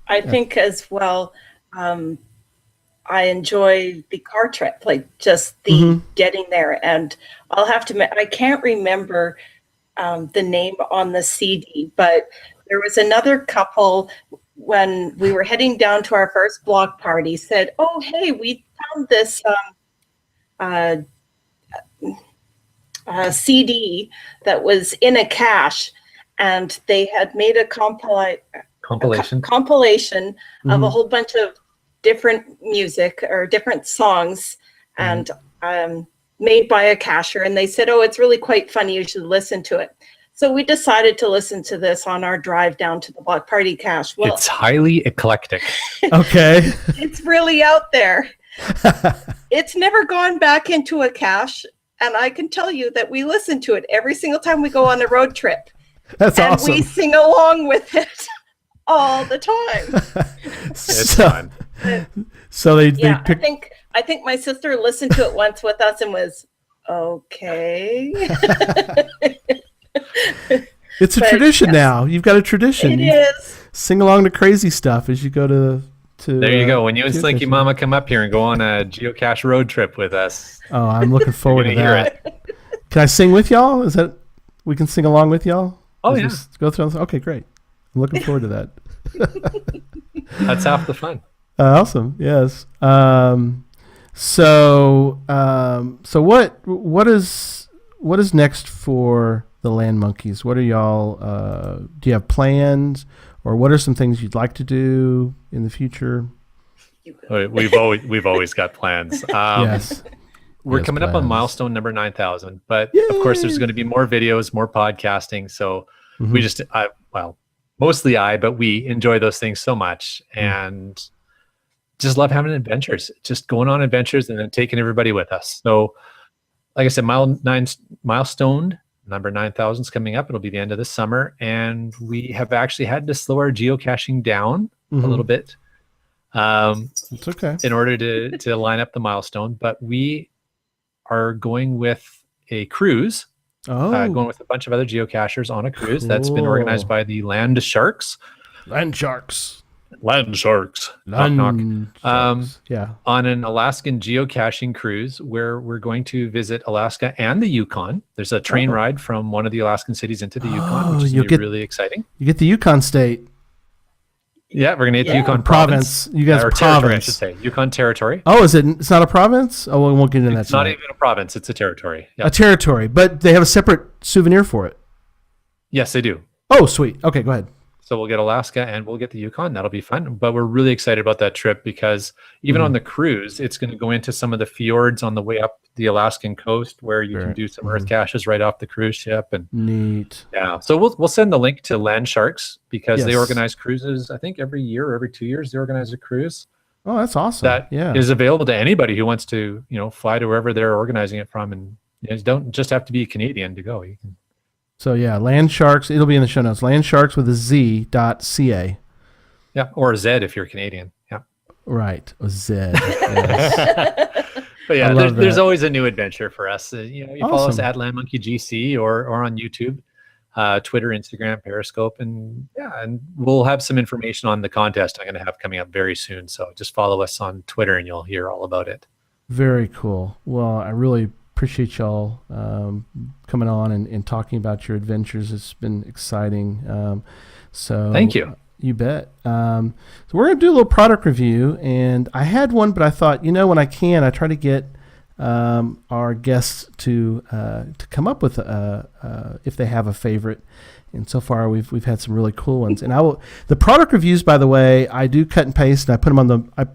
I think as well, I enjoy the car trip, like just the getting there. And I'll have to admit, I can't remember the name on the CD, but there was another couple when we were heading down to our first block party said, "Oh, hey, we found this CD that was in a cache, and they had made a compilation of a whole bunch of different music or different songs, and made by a cacher. And they said, "Oh, it's really quite funny. You should listen to it." So we decided to listen to this on our drive down to the block party cache. Well, it's highly eclectic. Okay. It's really out there. It's never gone back into a cache. And I can tell you that we listen to it every single time we go on a road trip. That's and awesome. We sing along with it all the time. It's fun. So they picked... I think my sister listened to it once with us and was okay. It's a tradition now. You've got a tradition. It is. Sing along to crazy stuff as you go to there you go. When you and Slinky Mama come up here and go on a geocache road trip with us. Oh, I'm looking forward to that. Can I sing with y'all? Is that we can sing along with y'all? Oh, yeah. Go through. Okay, great. I'm looking forward to that. That's half the fun. Awesome. Yes. So what is next for the LANMonkeys? What are y'all? Do you have plans, or what are some things you'd like to do in the future? We've always got plans. Yes. We're coming up on milestone number 9,000, but of course there's going to be more videos, more podcasting. So we just, mostly but we enjoy those things so much and just love having adventures, just going on adventures and then taking everybody with us. So like I said, milestone number 9,000 is coming up. It'll be the end of this summer. And we have actually had to slow our geocaching down a little bit. It's okay. In order to line up the milestone, but we are going with a cruise. Going with a bunch of other geocachers on a cruise that's been organized by the Land Sharks. Land Sharks. Knock, knock. Yeah. On an Alaskan geocaching cruise where we're going to visit Alaska and the Yukon. There's a train ride from one of the Alaskan cities into the Yukon, which is really exciting. You get the Yukon State. Yeah, we're going to hit the Yukon province. You guys are territory, I should say. Yukon territory. Oh, is it? It's not a province? Oh, we won't get into that. It's not even a province. It's a territory. Yep. A territory, but they have a separate souvenir for it. Yes, they do. Oh, sweet. Okay, go ahead. So we'll get Alaska and we'll get the Yukon. That'll be fun. But we're really excited about that trip because even on the cruise, it's going to go into some of the fjords on the way up the Alaskan coast where you can do some earth caches right off the cruise ship. And neat. Yeah. So we'll send the link to Land Sharks because they organize cruises. I think every year or every 2 years they organize a cruise. Oh, that's awesome. That is available to anybody who wants to, fly to wherever they're organizing it from. And you don't just have to be Canadian to go. You can. So yeah, Land Sharks. It'll be in the show notes. Landsharks with a Z.ca. Yeah, or Z if you're Canadian. Yeah. Right, a Z. Yes. But yeah, there's always a new adventure for us. You follow us at LANMonkeyGC or on YouTube, Twitter, Instagram, Periscope, and we'll have some information on the contest I'm going to have coming up very soon. So just follow us on Twitter and you'll hear all about it. Very cool. Well, I really appreciate y'all coming on and talking about your adventures. It's been exciting. So thank you. You bet. So we're going to do a little product review, and I had one, but I thought, when I can, I try to get our guests to come up with if they have a favorite. And so far, we've had some really cool ones. And the product reviews, by the way, I do cut and paste, and I put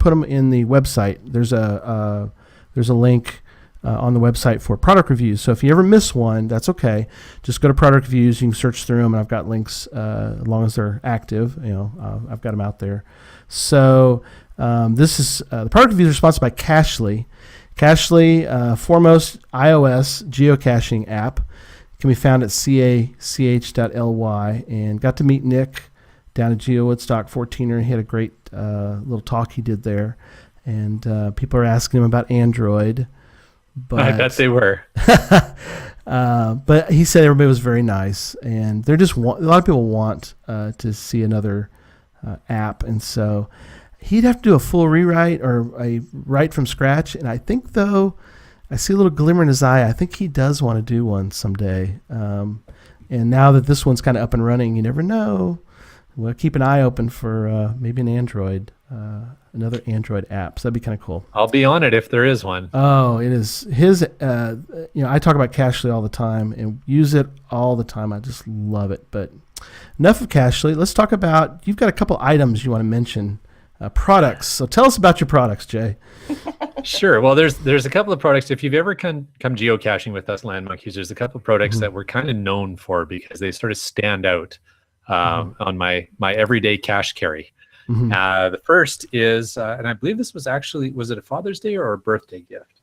them in the website. There's a link on the website for product reviews. So if you ever miss one, that's okay. Just go to product reviews. You can search through them, and I've got links as long as they're active. I've got them out there. So this is the product reviews are sponsored by Cachely. Cachely, foremost iOS geocaching app, can be found at cach.ly. And got to meet Nick down at GeoWoodstock 14er. He had a great little talk he did there. And people are asking him about Android. But, I bet they were. But he said everybody was very nice, and they're just a lot of people want to see another app, and so he'd have to do a full rewrite or a write from scratch. And I think, though, I see a little glimmer in his eye. I think he does want to do one someday. And now that this one's kind of up and running, you never know. Well, keep an eye open for maybe an Android. Another Android app. So that'd be kind of cool. I'll be on it if there is one. Oh, it is his. I talk about Cachely all the time and use it all the time. I just love it. But enough of Cachely. Let's talk about. You've got a couple items you want to mention. Products. So tell us about your products, Jay. Sure. Well, there's a couple of products. If you've ever come geocaching with us, LANMonkeys, there's a couple of products that we're kind of known for because they sort of stand out on my everyday cache carry. The first is, and I believe this was it a Father's Day or a birthday gift?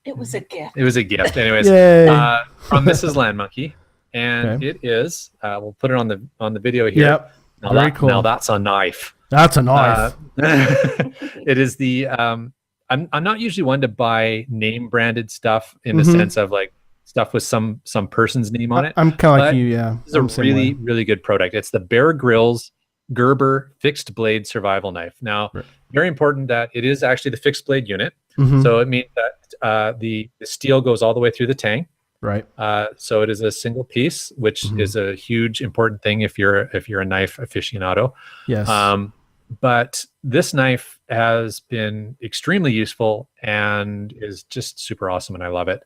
It was a gift. It was a gift. Anyways, from Mrs. LANMonkey, and it is. We'll put it on the video here. Yep. Very cool. Now that's a knife. That's a knife. It is the. I'm not usually one to buy name branded stuff in the sense of like stuff with some person's name on it. I'm kind of like you. Yeah. It's a really really good product. It's the Bear Grylls Gerber fixed blade survival knife. Now, very important that it is actually the fixed blade unit. So it means that the steel goes all the way through the tang. Right. So it is a single piece, which is a huge important thing if you're a knife aficionado. Yes. But this knife has been extremely useful and is just super awesome, and I love it.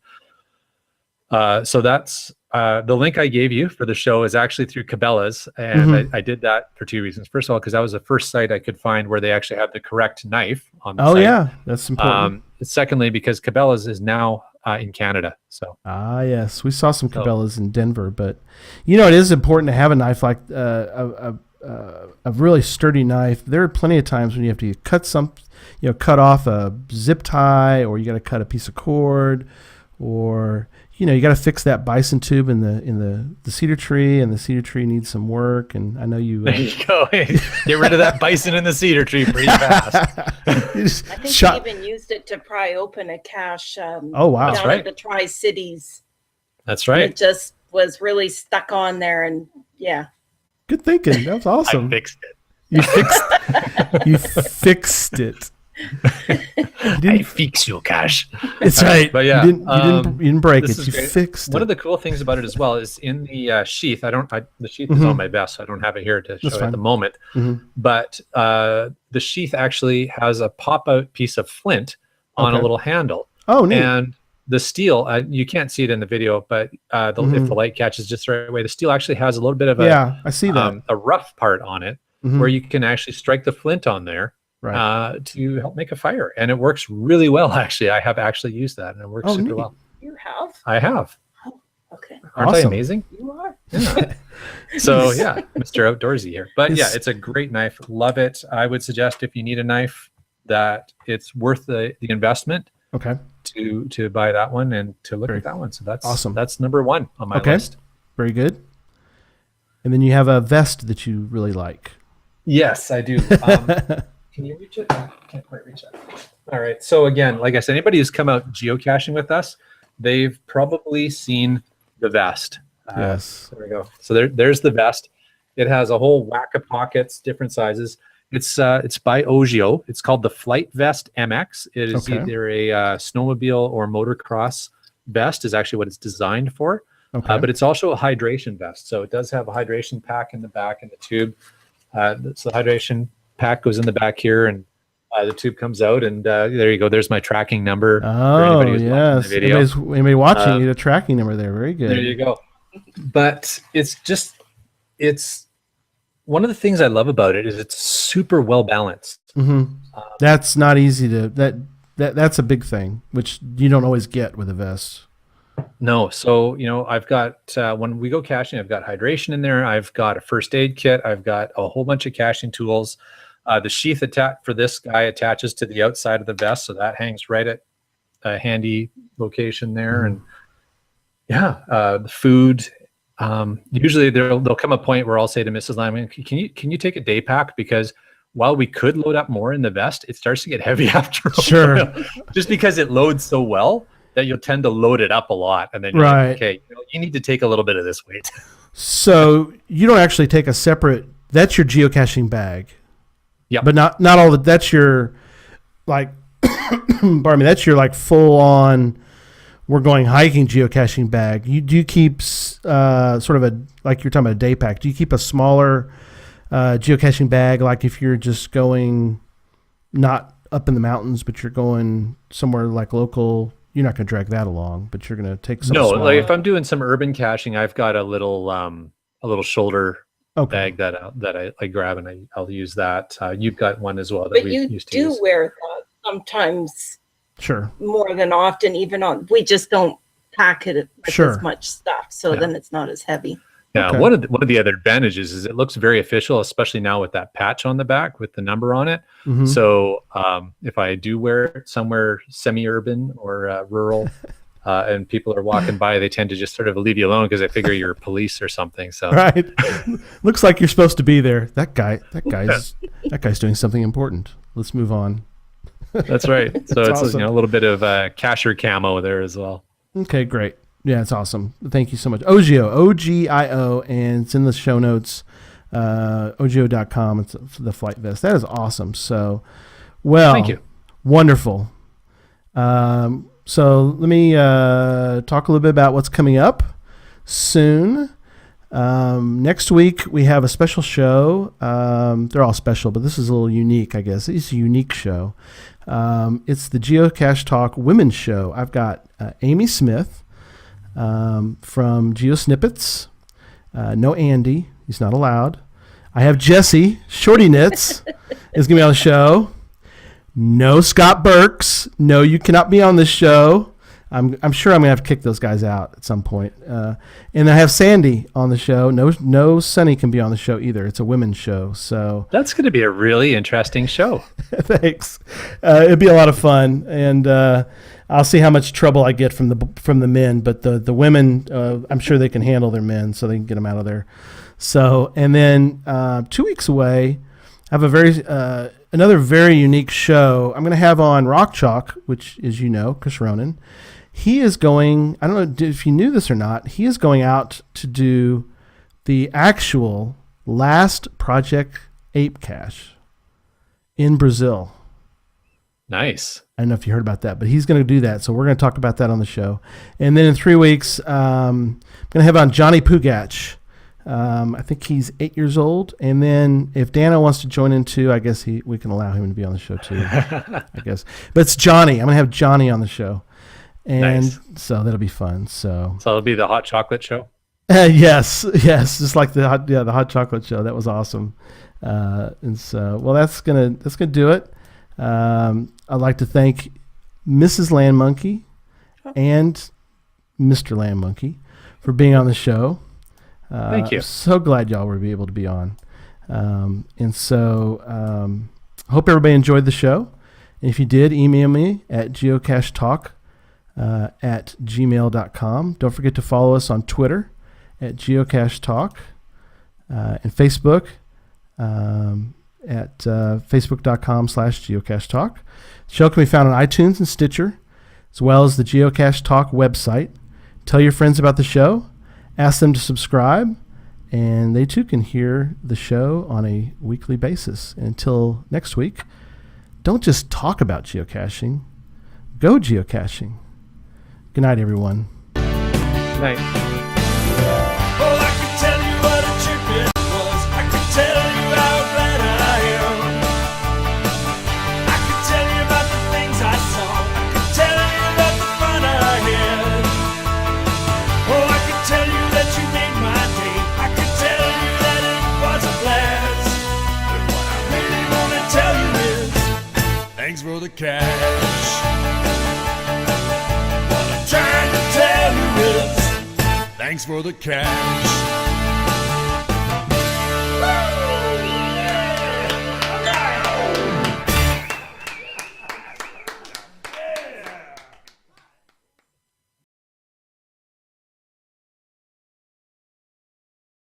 So that's the link I gave you for the show is actually through Cabela's, and I did that for two reasons. First of all, because that was the first site I could find where they actually had the correct knife on the site. Oh yeah, that's important. Secondly, because Cabela's is now in Canada. So yes, we saw some Cabela's in Denver, but it is important to have a knife like a really sturdy knife. There are plenty of times when you have to cut off a zip tie, or you got to cut a piece of cord, or you got to fix that bison tube in the cedar tree, and the cedar tree needs some work. And I know you. There you go. Get rid of that bison in the cedar tree pretty fast. I think he even used it to pry open a cache. Oh wow! Down at the Tri-Cities. That's right. It just was really stuck on there, and yeah. Good thinking. That's awesome. I fixed it. You fixed it. I fix your cache. It's right. But yeah, you didn't break it. You fixed it. One of the cool things about it as well is in the sheath. The sheath is on my vest, so I don't have it here to show at the moment. But the sheath actually has a pop-out piece of flint on a little handle. Oh, neat. And the steel, you can't see it in the video, but if the light catches just the right way, the steel actually has a little bit of I see that. A rough part on it where you can actually strike the flint on there to help make a fire. And it works really well, actually. I have actually used that, and it works super well. You have? I have. Oh, okay. Aren't I amazing? You are. Yeah. So, yeah, Mr. Outdoorsy here. But yeah, it's a great knife. Love it. I would suggest if you need a knife that it's worth the investment. Okay. To buy that one and to look at that one. So that's awesome. That's number one on my list. Very good. And then you have a vest that you really like. Yes, I do. Can you reach it? I can't quite reach it. All right. So again, like I said, anybody who's come out geocaching with us, they've probably seen the vest. Yes. There we go. So there's the vest. It has a whole whack of pockets, different sizes. It's by Ogio. It's called the Flight Vest MX. It is either a snowmobile or motocross vest is actually what it's designed for. Okay. But it's also a hydration vest. So it does have a hydration pack in the back in the tube. So the hydration pack goes in the back here, and the tube comes out, and there you go. There's my tracking number. Oh, yes. Anybody watching, you get a tracking number there. Very good. There you go. But it's one of the things I love about it is it's super well balanced. Mm-hmm. That's not easy that's a big thing, which you don't always get with a vest. No. So, I've got, when we go caching, I've got hydration in there. I've got a first aid kit. I've got a whole bunch of caching tools. The sheath for this guy attaches to the outside of the vest. So that hangs right at a handy location there. And the food, usually there'll come a point where I'll say to Mrs. Lyman, can you take a day pack? Because while we could load up more in the vest, it starts to get heavy after a while. Just because it loads so well that you'll tend to load it up a lot. And then you're like, okay, you need to take a little bit of this weight. So you don't actually take a separate, that's your geocaching bag. Yeah. But not all that's your like, pardon me, that's your like full on, we're going hiking geocaching bag. Do you keep sort of like you're talking about a day pack, do you keep a smaller geocaching bag, like if you're just going not up in the mountains, but you're going somewhere like local, you're not going to drag that along, but you're going to take some smaller. Like if I'm doing some urban caching, I've got a little shoulder bag that I grab, and I'll use that. You've got one as well that we used to use. But you do wear that sometimes. Sure. More than often, we just don't pack it with as much stuff, so then it's not as heavy. Yeah, one of the other advantages is it looks very official, especially now with that patch on the back with the number on it. Mm-hmm. So if I do wear it somewhere semi-urban or rural, and people are walking by, they tend to just sort of leave you alone because they figure you're police or something. So right, looks like you're supposed to be there. That guy's doing something important. Let's move on. That's right. So it's awesome. A little bit of cacher camo there as well. Okay, great. Yeah, it's awesome. Thank you so much. Ogio, O-G-I-O, and it's in the show notes, ogio.com. It's the flight vest. That is awesome. So, thank you. Wonderful. So let me talk a little bit about what's coming up soon. Next week, we have a special show. They're all special, but this is a little unique, I guess. It's a unique show. It's the Geocache Talk Women's Show. I've got Amy Smith from GeoSnippets. No Andy. He's not allowed. I have Jesse, Shorty Knits, is going to be on the show. No Scott Burks. No, you cannot be on this show. I'm sure I'm going to have to kick those guys out at some point. And I have Sandy on the show. No Sunny can be on the show either. It's a women's show. So that's going to be a really interesting show. Thanks. It'll be a lot of fun. And I'll see how much trouble I get from the men. But the women, I'm sure they can handle their men, so they can get them out of there. So, and then 2 weeks away, I have another very unique show. I'm going to have on Rock Chalk, which is, Chris Ronan. He is going, I don't know if you knew this or not, he is going out to do the actual last Project Ape Cache in Brazil. Nice. I don't know if you heard about that, but he's going to do that. So we're going to talk about that on the show. And then in 3 weeks, I'm going to have on Johnny Pugach. I think he's 8 years old. And then if Dana wants to join in too, I guess we can allow him to be on the show too, I guess. But it's Johnny. I'm going to have Johnny on the show. And Nice. so that'll be fun. So So it'll be the hot chocolate show. yes, just like the hot chocolate show. That was awesome. And so, well, that's gonna do it. I'd like to thank Mrs. LANMonkey and Mr. LANMonkey for being on the show. Thank you. I'm so glad y'all were able to be on. And so, hope everybody enjoyed the show. And if you did, email me at geocachetalk@gmail.com. Don't forget to follow us on Twitter at geocachetalk, and Facebook at facebook.com/geocachetalk. The show can be found on iTunes and Stitcher, as well as the Geocache Talk website. Tell your friends about the show, ask them to subscribe, and they too can hear the show on a weekly basis. And until next week, don't just talk about geocaching, go geocaching. Good night, everyone. Good night. Oh, I could tell you what a trip it was. I could tell you how glad I am. I could tell you about the things I saw. I could tell you about the fun I had. Oh, I could tell you that you made my day. I could tell you that it was a blast. But what I really want to tell you is, thanks for the cash. What I'm trying to tell you is, thanks for the cash. Woo!